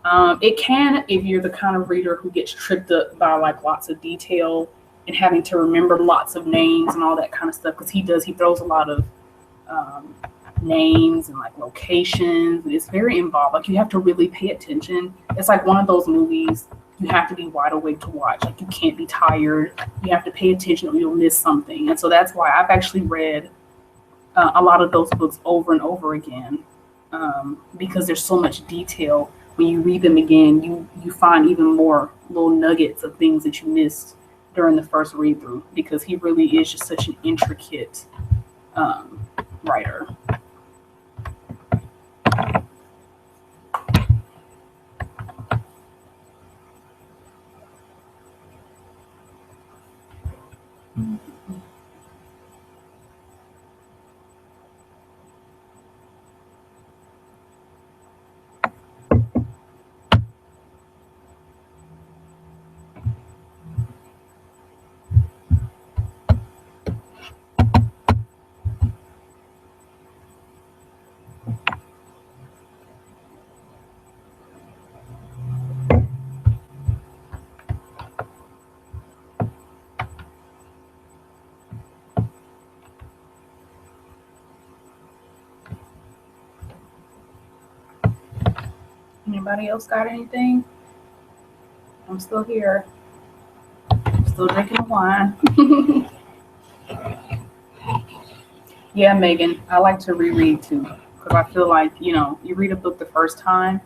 It can, if you're the kind of reader who gets tripped up by like lots of detail and having to remember lots of names and all that kind of stuff, because he throws a lot of names and like locations. It's very involved. Like you have to really pay attention. It's like one of those movies you have to be wide awake to watch. Like you can't be tired. You have to pay attention or you'll miss something. And so that's why I've actually read a lot of those books over and over again, because there's so much detail. When you read them again, you find even more little nuggets of things that you missed during the first read through, because he really is just such an intricate writer. Anybody else got anything? I'm still here. I'm still drinking wine. Yeah, Megan, I like to reread too, because I feel like, you read a book the first time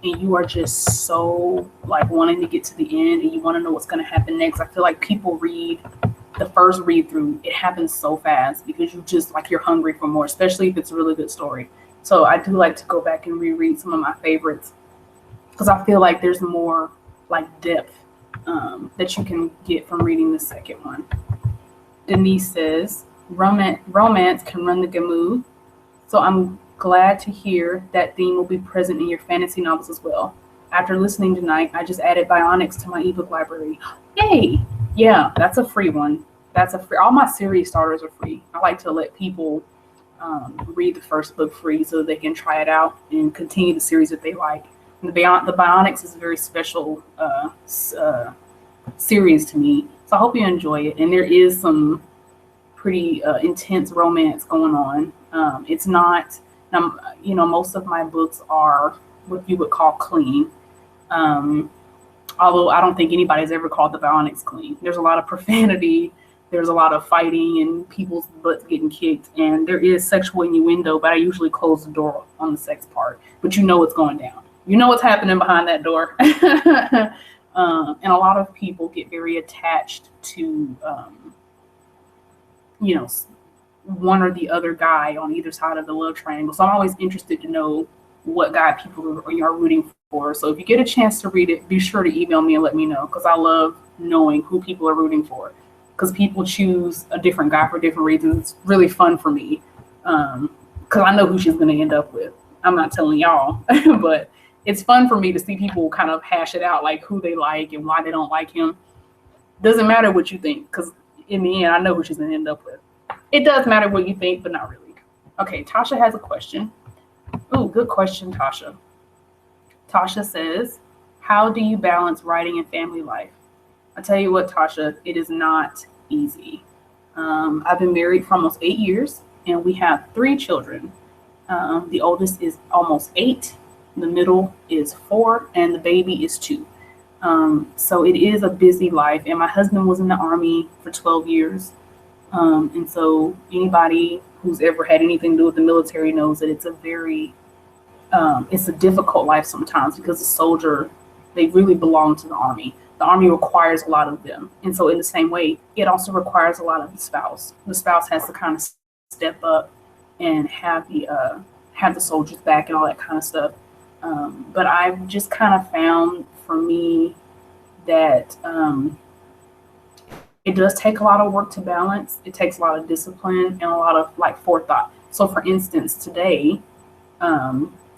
and you are just so like wanting to get to the end and you want to know what's going to happen next. I feel like people read the first read through, it happens so fast because you just like you're hungry for more, especially if it's a really good story. So I do like to go back and reread some of my favorites, because I feel like there's more like depth that you can get from reading the second one. Denise says, romance can run the gamut, so I'm glad to hear that theme will be present in your fantasy novels as well. After listening tonight, I just added Bionics to my ebook library. Yay! Yeah, that's a free one. All my series starters are free. I like to let people read the first book free so they can try it out and continue the series that they like. The Bionics is a very special series to me, so I hope you enjoy it. And there is some pretty intense romance going on. It's not, most of my books are what you would call clean. Although I don't think anybody's ever called the Bionics clean. There's a lot of profanity. There's a lot of fighting and people's butts getting kicked. And there is sexual innuendo, but I usually close the door on the sex part. But you know what's going down. You know what's happening behind that door. And a lot of people get very attached to, one or the other guy on either side of the love triangle. So I'm always interested to know what guy people are rooting for. So if you get a chance to read it, be sure to email me and let me know, because I love knowing who people are rooting for. Because people choose a different guy for different reasons. It's really fun for me, because I know who she's going to end up with. I'm not telling y'all, but it's fun for me to see people kind of hash it out, like who they like and why they don't like him. Doesn't matter what you think, because in the end, I know who she's going to end up with. It does matter what you think, but not really. Okay, Tasha has a question. Oh, good question, Tasha. Tasha says, how do you balance writing and family life? I tell you what, Tasha, it is not easy. I've been married for almost 8 years, and we have 3 children. The oldest is almost 8, the middle is 4, and the baby is 2. So it is a busy life, and my husband was in the Army for 12 years. And so anybody who's ever had anything to do with the military knows that it's a difficult life sometimes because the soldier, they really belong to the Army. The Army requires a lot of them. And so in the same way, it also requires a lot of the spouse. The spouse has to kind of step up and have the soldiers back and all that kind of stuff. But I've just kind of found for me that it does take a lot of work to balance. It takes a lot of discipline and a lot of like forethought. So for instance, today,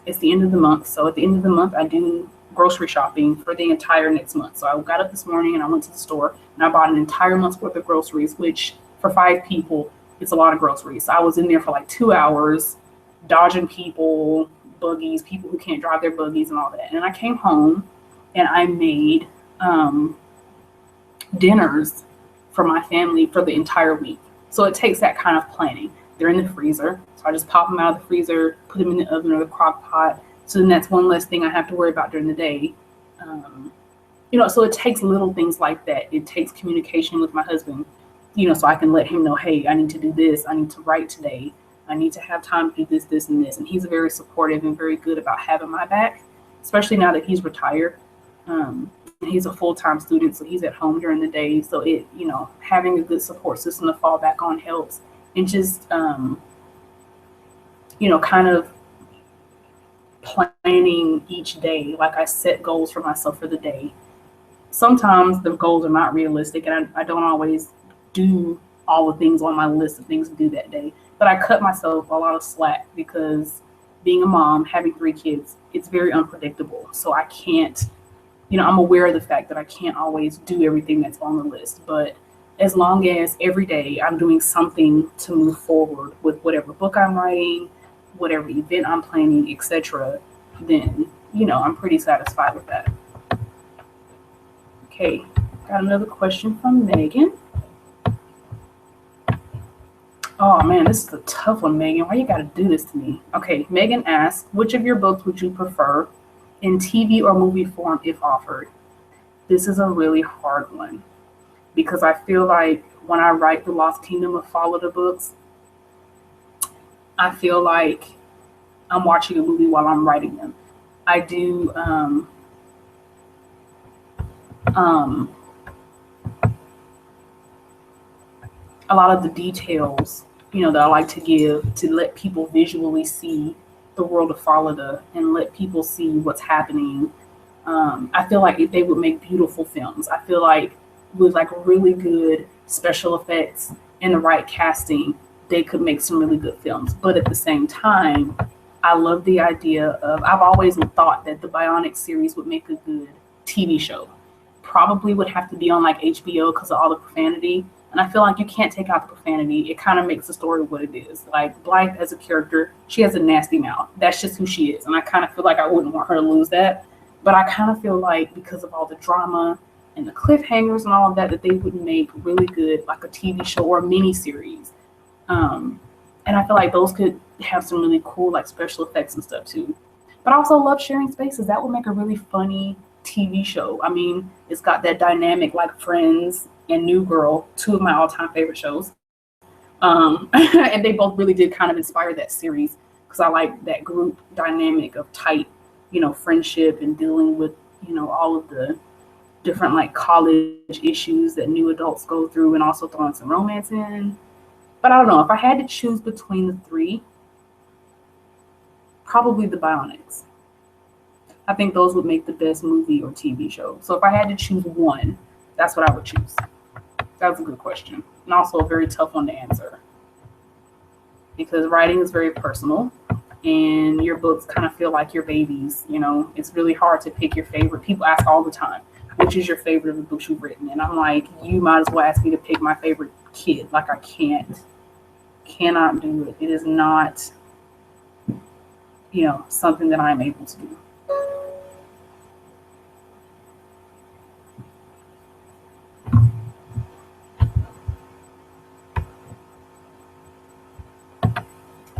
it's the end of the month. So at the end of the month, I do grocery shopping for the entire next month. So I got up this morning and I went to the store and I bought an entire month's worth of groceries, which for 5 people, it's a lot of groceries. So I was in there for like 2 hours, dodging people, buggies, people who can't drive their buggies and all that. And I came home and I made dinners for my family for the entire week. So it takes that kind of planning. They're in the freezer. So I just pop them out of the freezer, put them in the oven or the crock pot. So then that's one less thing I have to worry about during the day. So it takes little things like that. It takes communication with my husband, so I can let him know, hey, I need to do this. I need to write today. I need to have time to do this, this, and this. And he's very supportive and very good about having my back, especially now that he's retired. And he's a full-time student, so he's at home during the day. So having a good support system to fall back on helps. And just, kind of planning each day. Like I set goals for myself for the day. Sometimes the goals are not realistic, and I don't always do all the things on my list of things to do that day. But I cut myself a lot of slack because being a mom, having 3 kids, it's very unpredictable. So I can't, I'm aware of the fact that I can't always do everything that's on the list. But as long as every day I'm doing something to move forward with whatever book I'm writing, whatever event I'm planning, etc., then, I'm pretty satisfied with that. Okay, got another question from Megan. Oh man, this is a tough one, Megan. Why you gotta do this to me? Okay, Megan asks, which of your books would you prefer in TV or movie form if offered? This is a really hard one because I feel like when I write the Lost Kingdom of Fallada books, I feel like I'm watching a movie while I'm writing them. I do a lot of the details, that I like to give to let people visually see the world of Fallada and let people see what's happening. I feel like they would make beautiful films. I feel like with like really good special effects and the right casting, they could make some really good films. But at the same time, I love the idea of, I've always thought that the Bionic series would make a good TV show. Probably would have to be on like HBO because of all the profanity. And I feel like you can't take out the profanity. It kind of makes the story what it is. Like Blythe as a character, she has a nasty mouth. That's just who she is. And I kind of feel like I wouldn't want her to lose that. But I kind of feel like because of all the drama and the cliffhangers and all of that, that they would make really good, like a TV show or a mini series. And I feel like those could have some really cool, like special effects and stuff too. But I also love Sharing Spaces. That would make a really funny TV show. I mean, it's got that dynamic like Friends and New Girl, 2 of my all-time favorite shows. And they both really did kind of inspire that series because I like that group dynamic of tight, friendship and dealing with, all of the different like college issues that new adults go through and also throwing some romance in. But I don't know, if I had to choose between the 3, probably the Bionics. I think those would make the best movie or TV show. So if I had to choose one, that's what I would choose. That was a good question. And also a very tough one to answer. Because writing is very personal. And your books kind of feel like your babies. It's really hard to pick your favorite. People ask all the time, which is your favorite of the books you've written? And I'm like, you might as well ask me to pick my favorite kid. Like I can't cannot do it. It is not, something that I'm able to do.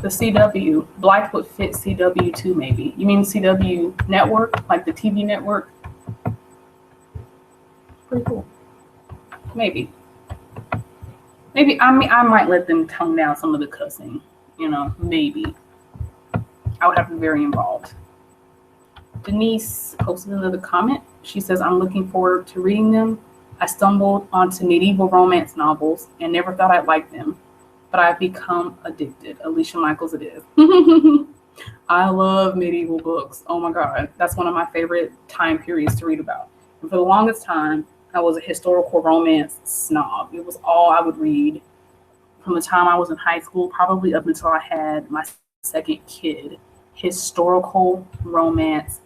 The CW, Black would fit CW too, maybe. You mean CW network, like the TV network? Pretty cool. Maybe. I might let them tone down some of the cussing, maybe. I would have to be very involved. Denise posted another comment. She says, I'm looking forward to reading them. I stumbled onto medieval romance novels and never thought I'd like them, but I've become addicted. Alicia Michaels it is. I love medieval books. Oh my God. That's one of my favorite time periods to read about. And for the longest time, I was a historical romance snob. It was all I would read from the time I was in high school, probably up until I had my second kid. Historical romance,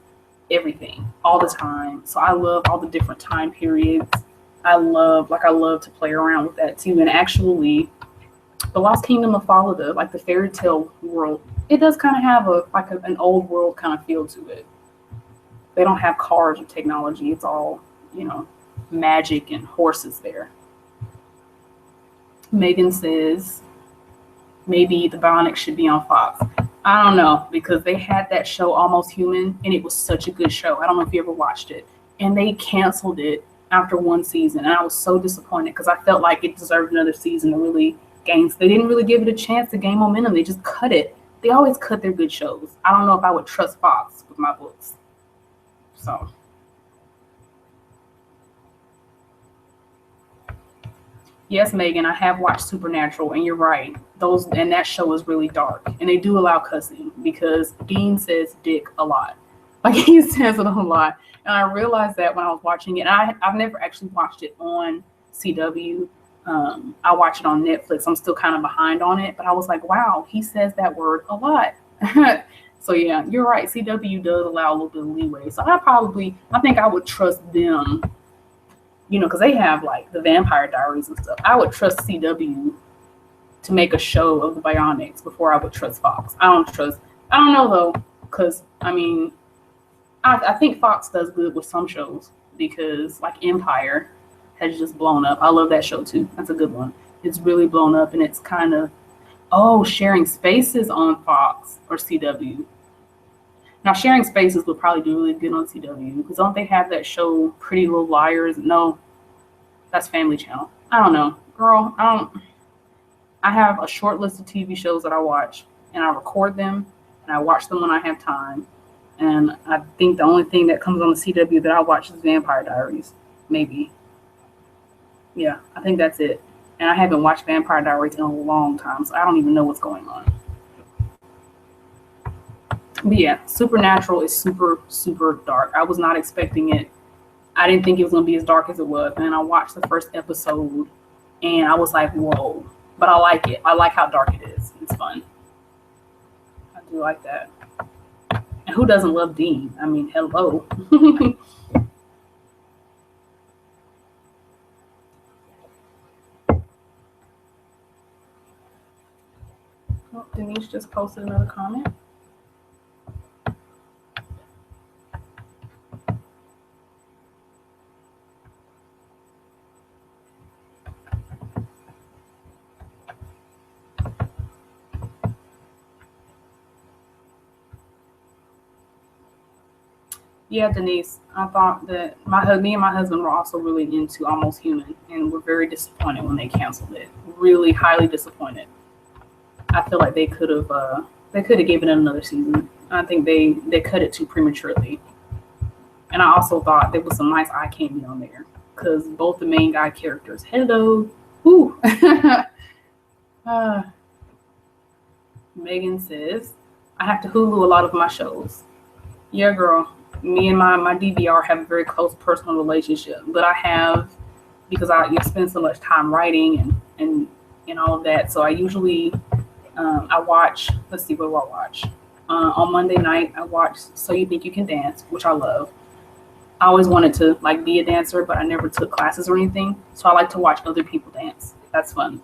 everything, all the time. So I love all the different time periods. I love to play around with that too. And actually, the Lost Kingdom of Fallada, like the fairy tale world, it does kind of have an old world kind of feel to it. They don't have cars or technology. It's all, magic and horses there. Megan says, maybe the Bionics should be on Fox. I don't know, because they had that show Almost Human, and it was such a good show. I don't know if you ever watched it. And they canceled it after one season, and I was so disappointed because I felt like it deserved another season to really gain. They didn't really give it a chance to gain momentum. They just cut it. They always cut their good shows. I don't know if I would trust Fox with my books. So. Yes, Megan, I have watched Supernatural, and you're right. That show is really dark, and they do allow cussing because Dean says dick a lot. Like, he says it a lot, and I realized that when I was watching it. And I've never actually watched it on CW. I watch it on Netflix. I'm still kind of behind on it, but I was like, wow, he says that word a lot. So yeah, you're right. CW does allow a little bit of leeway. So I think I would trust them. Because they have like the Vampire Diaries and stuff. I would trust CW to make a show of the Bionics before I would trust Fox. I don't know though, because I think Fox does good with some shows because like Empire has just blown up. I love that show too. That's a good one. It's really blown up, and it's kind of, Sharing Spaces on Fox or CW. Now, Sharing Spaces would probably do really good on CW because don't they have that show Pretty Little Liars? No, that's Family Channel. I don't know. Girl, I have a short list of TV shows that I watch, and I record them, and I watch them when I have time. And I think the only thing that comes on the CW that I watch is Vampire Diaries, maybe. Yeah, I think that's it. And I haven't watched Vampire Diaries in a long time, so I don't even know what's going on. But yeah, Supernatural is super, super dark. I was not expecting it. I didn't think it was going to be as dark as it was. And I watched the first episode, and I was like, whoa. But I like it. I like how dark it is. It's fun. I do like that. And who doesn't love Dean? Hello. Denise just posted another comment. Yeah, Denise, I thought that me and my husband were also really into Almost Human, and we're very disappointed when they canceled it. Really highly disappointed. I feel like they could have given it another season. I think they cut it too prematurely. And I also thought there was some nice eye candy on there because both the main guy characters. Hello, woo. Megan says, I have to Hulu a lot of my shows. Yeah, girl. Me and my DVR have a very close personal relationship, but I have, because I spend so much time writing and all of that. So I usually, I watch, let's see, what do I watch? On Monday night, I watch So You Think You Can Dance, which I love. I always wanted to be a dancer, but I never took classes or anything. So I like to watch other people dance. That's fun.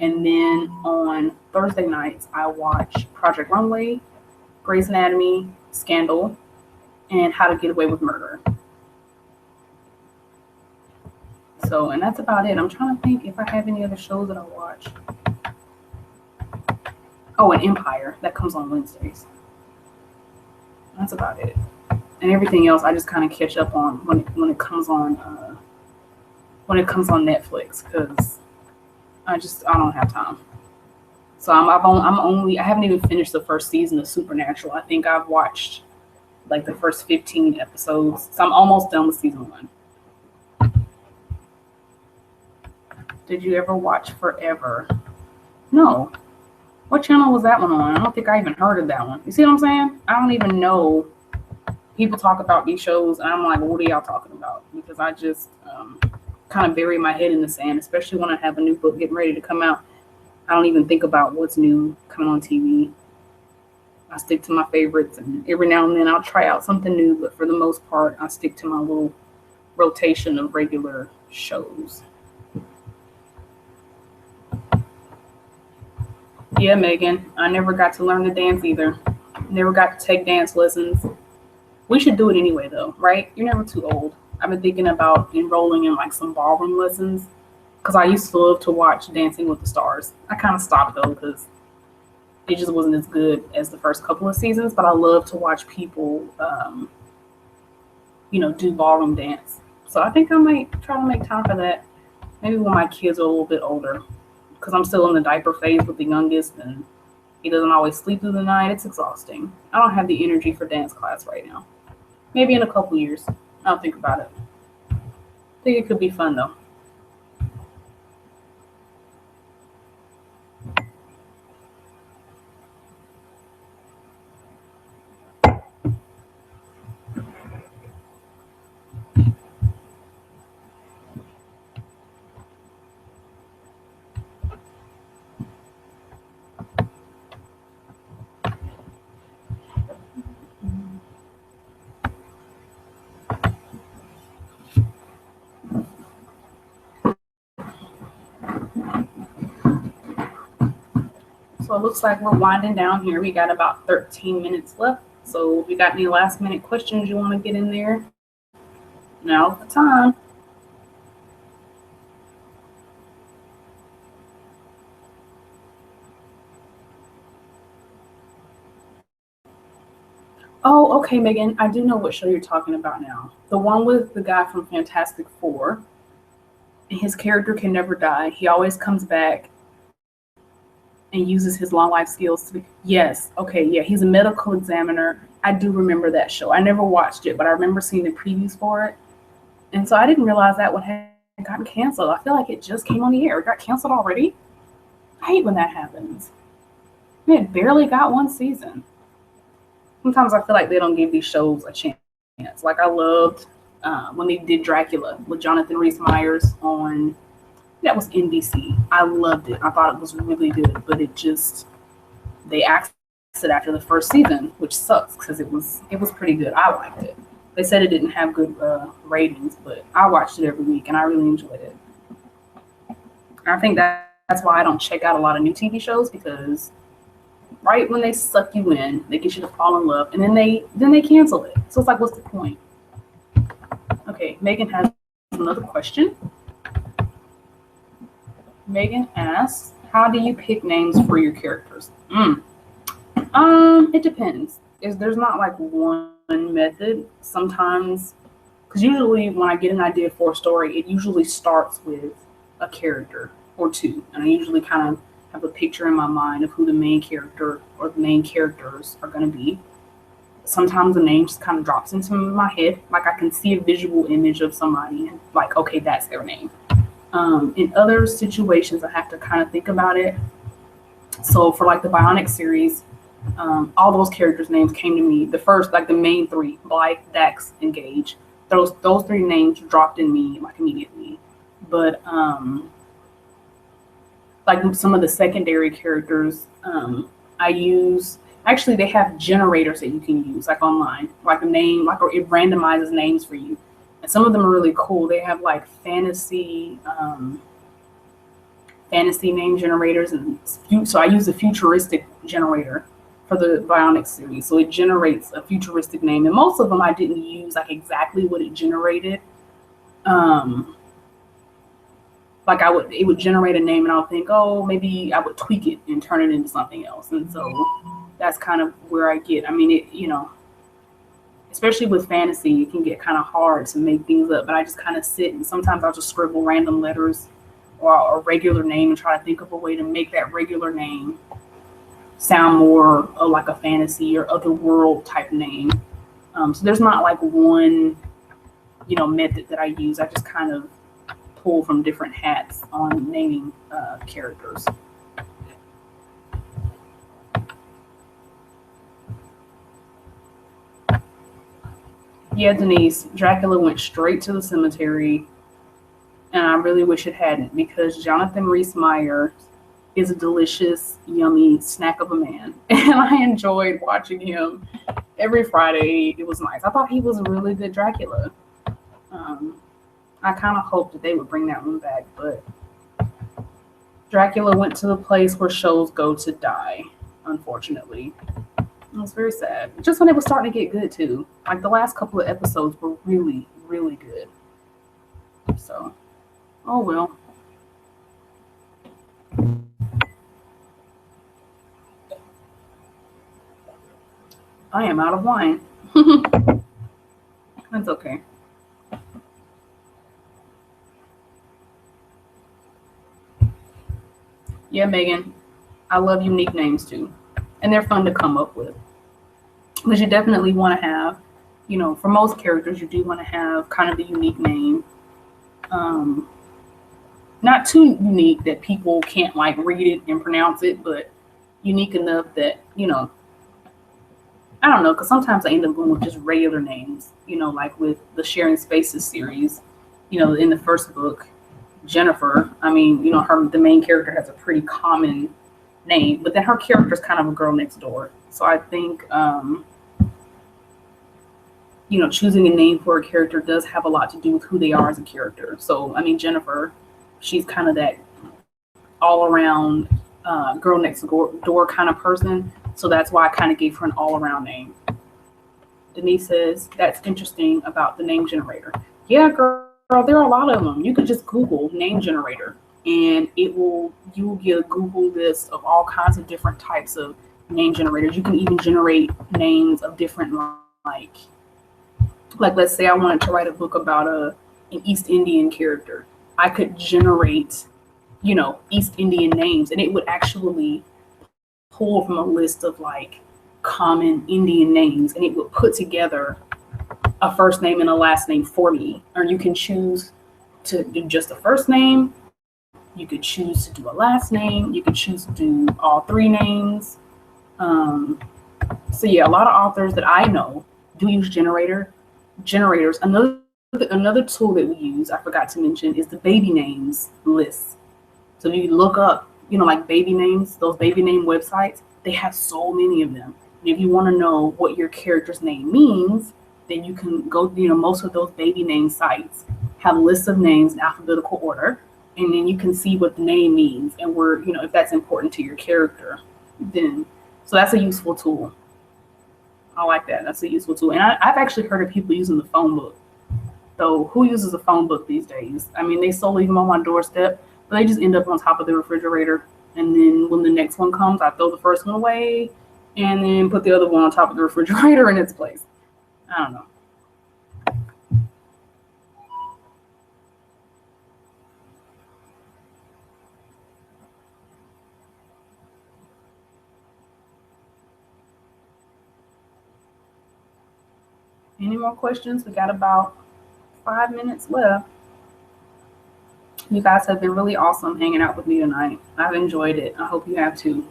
And then on Thursday nights, I watch Project Runway, Grey's Anatomy, Scandal, and How to Get Away with Murder. So, and that's about it. I'm trying to think if I have any other shows that I watch. Oh, and Empire, that comes on Wednesdays. That's about it. And everything else, I just kind of catch up on when it comes on Netflix, because I don't have time. So I haven't even finished the first season of Supernatural. I think I've watched like the first 15 episodes, so I'm almost done with season 1. Did you ever watch Forever? No. What channel was that one on? I don't think I even heard of that one. You see what I'm saying? I don't even know. People talk about these shows, and I'm like, what are y'all talking about? Because I just kind of bury my head in the sand, especially when I have a new book getting ready to come out. I don't even think about what's new coming on TV. I stick to my favorites, and every now and then I'll try out something new, but for the most part, I stick to my little rotation of regular shows. Yeah, Megan, I never got to learn to dance either. Never got to take dance lessons. We should do it anyway, though, right? You're never too old. I've been thinking about enrolling in like some ballroom lessons, because I used to love to watch Dancing with the Stars. I kind of stopped though because it just wasn't as good as the first couple of seasons, but I love to watch people, do ballroom dance. So I think I might try to make time for that. Maybe when my kids are a little bit older, because I'm still in the diaper phase with the youngest, and he doesn't always sleep through the night. It's exhausting. I don't have the energy for dance class right now. Maybe in a couple years, I'll think about it. I think it could be fun though. So it looks like we're winding down here. We got about 13 minutes left. So if you got any last minute questions you want to get in there, now's the time. Oh, okay, Megan. I do know what show you're talking about now. The one with the guy from Fantastic Four. And his character can never die. He always comes back and uses his long life skills to be. Yes. Okay. Yeah. He's a medical examiner. I do remember that show. I never watched it, but I remember seeing the previews for it. And so I didn't realize that one had gotten canceled. I feel like it just came on the air. It got canceled already. I hate when that happens. It barely got one season. Sometimes I feel like they don't give these shows a chance. Like I loved when they did Dracula with Jonathan Rhys Meyers on, that was NBC. I loved it. I thought it was really good, but they axed it after the first season, which sucks because it was pretty good. I liked it. They said it didn't have good ratings, but I watched it every week and I really enjoyed it. I think that's why I don't check out a lot of new TV shows, because right when they suck you in, they get you to fall in love, and then they cancel it. So it's like, what's the point? Okay, Megan has another question. Megan asks, how do you pick names for your characters? It depends. There's not like one method. Sometimes, because usually when I get an idea for a story, it usually starts with a character or two, and I usually kind of have a picture in my mind of who the main character or the main characters are going to be. Sometimes the name just kind of drops into my head. Like I can see a visual image of somebody and like, okay, that's their name. In other situations, I have to kind of think about it. So for like the Bionic series, all those characters' names came to me. The first, like the main three, Blythe, Dax, and Gage. Those three names dropped in me like immediately. But like some of the secondary characters, I use. Actually, they have generators that you can use, like online, like a name, like, or it randomizes names for you. And some of them are really cool. They have like fantasy fantasy name generators, and so I use a futuristic generator for the Bionic series. So it generates a futuristic name, and most of them I didn't use like exactly what it generated. Like it would generate a name, and I'll think, oh, maybe I would tweak it and turn it into something else. And so that's kind of where I get. I mean, especially with fantasy, it can get kind of hard to make things up. But I just kind of sit, and sometimes I'll just scribble random letters or a regular name and try to think of a way to make that regular name sound more like a fantasy or other world type name. So there's not like one, method that I use. I just kind of pull from different hats on naming characters. Yeah, Denise, Dracula went straight to the cemetery, and I really wish it hadn't, because Jonathan Rhys-Meyer is a delicious, yummy snack of a man, and I enjoyed watching him every Friday. It was nice. I thought he was a really good Dracula. I kind of hoped that they would bring that one back, but Dracula went to the place where shows go to die, unfortunately. It was very sad. Just when it was starting to get good, too. Like, the last couple of episodes were really, really good. So, oh well. I am out of wine. That's okay. Yeah, Megan, I love unique names too. And they're fun to come up with. Because you definitely want to have, for most characters, you do want to have kind of a unique name. Not too unique that people can't like read it and pronounce it, but unique enough that, I don't know, because sometimes I end up going with just regular names, like with the Sharing Spaces series, in the first book, Jennifer. I mean, the main character has a pretty common name, but then her character is kind of a girl next door. So I think, choosing a name for a character does have a lot to do with who they are as a character. So, I mean, Jennifer, she's kind of that all around girl next door kind of person. So that's why I kind of gave her an all around name. Denise says, that's interesting about the name generator. Yeah, girl, there are a lot of them. You could just Google name generator, and you will get a Google list of all kinds of different types of name generators. You can even generate names of different, like let's say I wanted to write a book about an East Indian character. I could generate, East Indian names, and it would actually pull from a list of like common Indian names, and it would put together a first name and a last name for me. Or you can choose to do just a first name. You could choose to do a last name. You could choose to do all three names. So yeah, a lot of authors that I know do use generators. Another tool that we use, I forgot to mention, is the baby names list. So you look up, like baby names, those baby name websites, they have so many of them. And if you want to know what your character's name means, then you can go, most of those baby name sites have lists of names in alphabetical order, and then you can see what the name means and where, if that's important to your character. Then, so that's a useful tool. I like that. That's a useful tool. And I've actually heard of people using the phone book. So who uses a phone book these days? I mean, they still leave them on my doorstep, but they just end up on top of the refrigerator. And then when the next one comes, I throw the first one away and then put the other one on top of the refrigerator in its place. I don't know. Any more questions? We got about 5 minutes left. You guys have been really awesome hanging out with me tonight. I've enjoyed it. I hope you have too.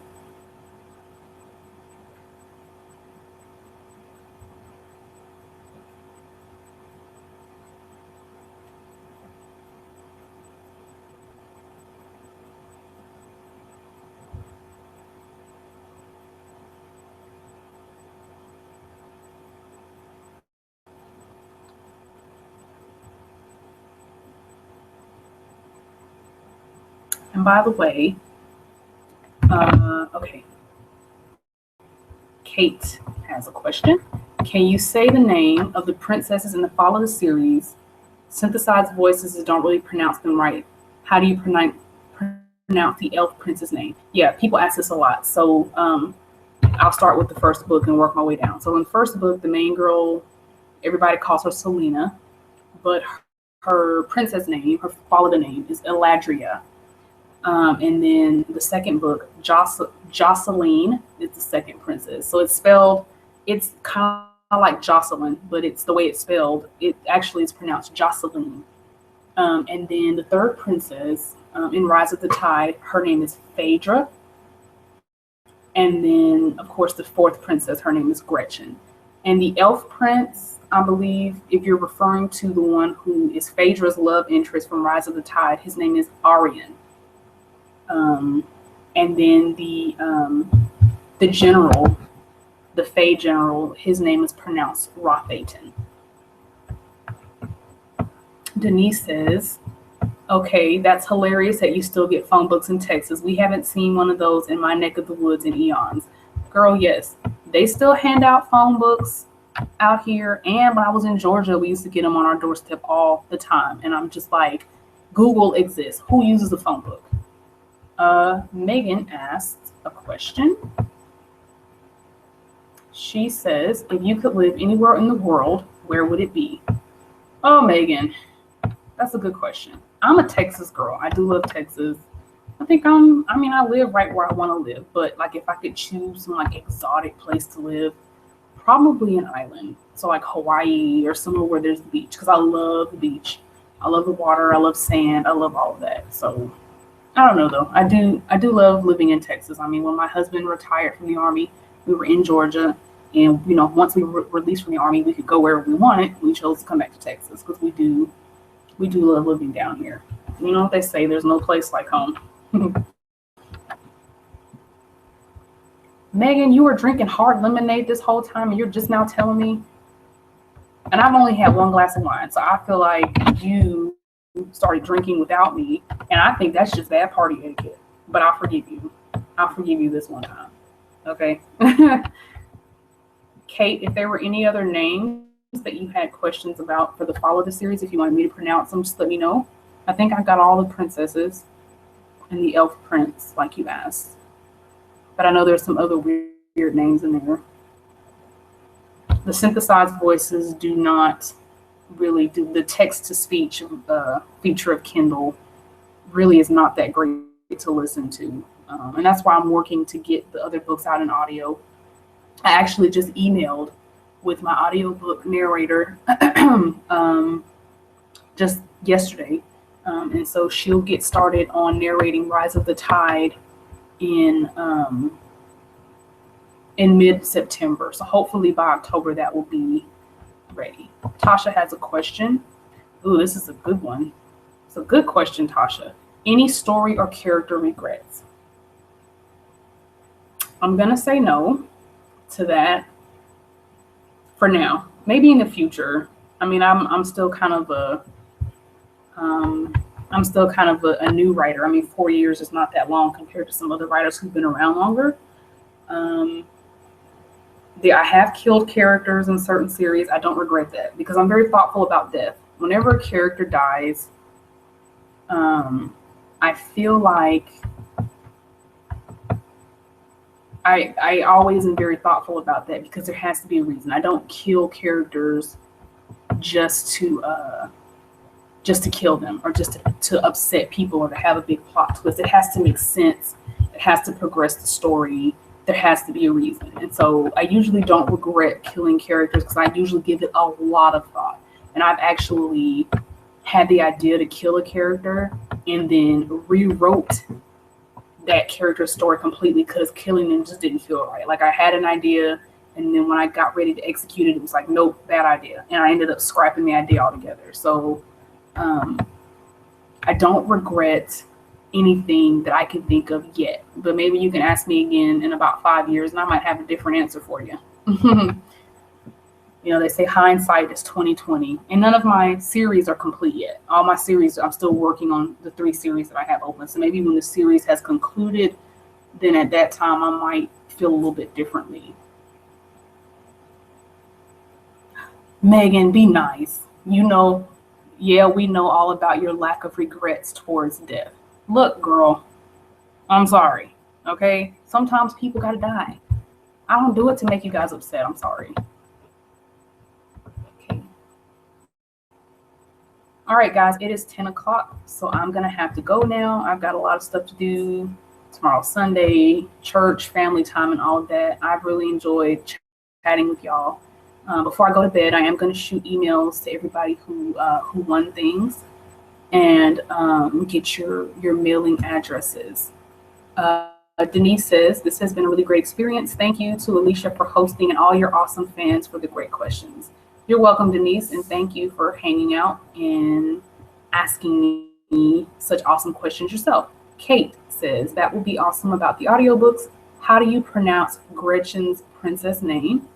And by the way, okay, Kate has a question. Can you say the name of the princesses in the Fallada series? Synthesized voices that don't really pronounce them right. How do you pronounce the elf prince's name? Yeah, people ask this a lot. So I'll start with the first book and work my way down. So in the first book, the main girl, everybody calls her Selena, but her princess name, her Fallada name, is Eladria. And then the second book, Jocelyn is the second princess. So it's spelled, it's kind of like Jocelyn, but it's the way it's spelled. It actually is pronounced Jocelyn. And then the third princess in Rise of the Tide, her name is Phaedra. And then, of course, the fourth princess, her name is Gretchen. And the elf prince, I believe, if you're referring to the one who is Phaedra's love interest from Rise of the Tide, his name is Arian. And then the general, the Fae general, his name is pronounced Rothaten. Denise says, okay, that's hilarious that you still get phone books in Texas. We haven't seen one of those in my neck of the woods in eons. Girl, yes, they still hand out phone books out here. And when I was in Georgia, we used to get them on our doorstep all the time. And I'm just like, Google exists. Who uses a phone book? Megan asked a question. She says, if you could live anywhere in the world, where would it be? Oh, Megan, that's a good question. I'm a Texas girl. I do love Texas. I live right where I want to live, but like if I could choose some like exotic place to live, probably an island. So like Hawaii or somewhere where there's the beach, because I love the beach. I love the water. I love sand. I love all of that. So I don't know though. I do love living in Texas. I mean, when my husband retired from the Army, we were in Georgia, and once we were released from the Army, we could go wherever we wanted. We chose to come back to Texas because we do love living down here. You know what they say, there's no place like home. Megan, you were drinking hard lemonade this whole time and you're just now telling me? And I've only had one glass of wine, so I feel like you started drinking without me, and I think that's just bad party etiquette. But I'll forgive you. I'll forgive you this one time. Okay? Kate, if there were any other names that you had questions about for the Fallada series, if you wanted me to pronounce them, just let me know. I think I got all the princesses and the elf prince like you asked. But I know there's some other weird names in there. The synthesized voices do not really do the text-to-speech feature of Kindle really is not that great to listen to. And that's why I'm working to get the other books out in audio. I actually just emailed with my audiobook narrator just yesterday. And so she'll get started on narrating Rise of the Tide in mid-September. So hopefully by October that will be ready. Tasha has a question. Ooh, this is a good one. It's a good question, Tasha. Any story or character regrets? I'm gonna say no to that for now. Maybe in the future. I mean, I'm still kind of a new writer. I mean, 4 years is not that long compared to some other writers who've been around longer. I have killed characters in certain series. I don't regret that because I'm very thoughtful about death. Whenever a character dies, I feel like I always am very thoughtful about that because there has to be a reason. I don't kill characters just to kill them or just to upset people or to have a big plot twist. It has to make sense. It has to progress the story. There has to be a reason. And so I usually don't regret killing characters because I usually give it a lot of thought. And I've actually had the idea to kill a character and then rewrote that character's story completely because killing them just didn't feel right. Like I had an idea, and then when I got ready to execute it, it was like, nope, bad idea. And I ended up scrapping the idea altogether. So I don't regret anything that I can think of yet. But maybe you can ask me again in about 5 years, and I might have a different answer for you. You know, they say hindsight is 2020, and none of my series are complete yet. All my series, I'm still working on the 3 series that I have open. So maybe when the series has concluded, then at that time I might feel a little bit differently. Megan, be nice. You know, yeah, we know all about your lack of regrets towards death. Look, girl, I'm sorry. Okay? Sometimes people gotta die. I don't do it to make you guys upset. I'm sorry. Okay. All right, guys, it is 10 o'clock, so I'm going to have to go now. I've got a lot of stuff to do. Tomorrow's Sunday, church, family time, and all of that. I've really enjoyed chatting with y'all. Before I go to bed, I am going to shoot emails to everybody who won things and get your mailing addresses. Denise says, this has been a really great experience. Thank you to Alicia for hosting and all your awesome fans for the great questions. You're welcome, Denise, and thank you for hanging out and asking me such awesome questions yourself. Kate says, that would be awesome about the audiobooks. How do you pronounce Gretchen's princess name?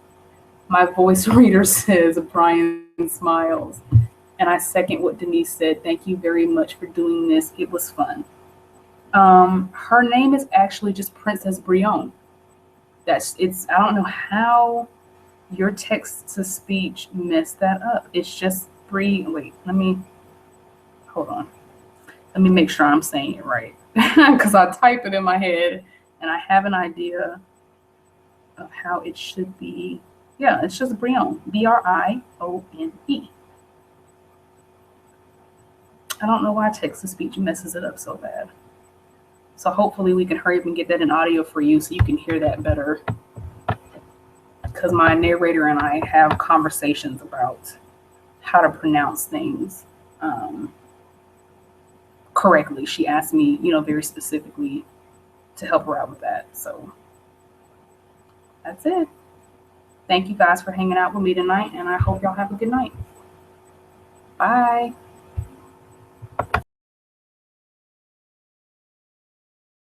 My voice reader says, Brian smiles. And I second what Denise said. Thank you very much for doing this. It was fun. Her name is actually just Princess Brion. I don't know how your text to speech messed that up. It's just wait, hold on. Let me make sure I'm saying it right. Because I type it in my head and I have an idea of how it should be. Yeah, it's just Brion. Brione. I don't know why text to speech messes it up so bad. So hopefully we can hurry up and get that in audio for you so you can hear that better. Because my narrator and I have conversations about how to pronounce things correctly. She asked me, very specifically to help her out with that. So that's it. Thank you guys for hanging out with me tonight, and I hope y'all have a good night. Bye.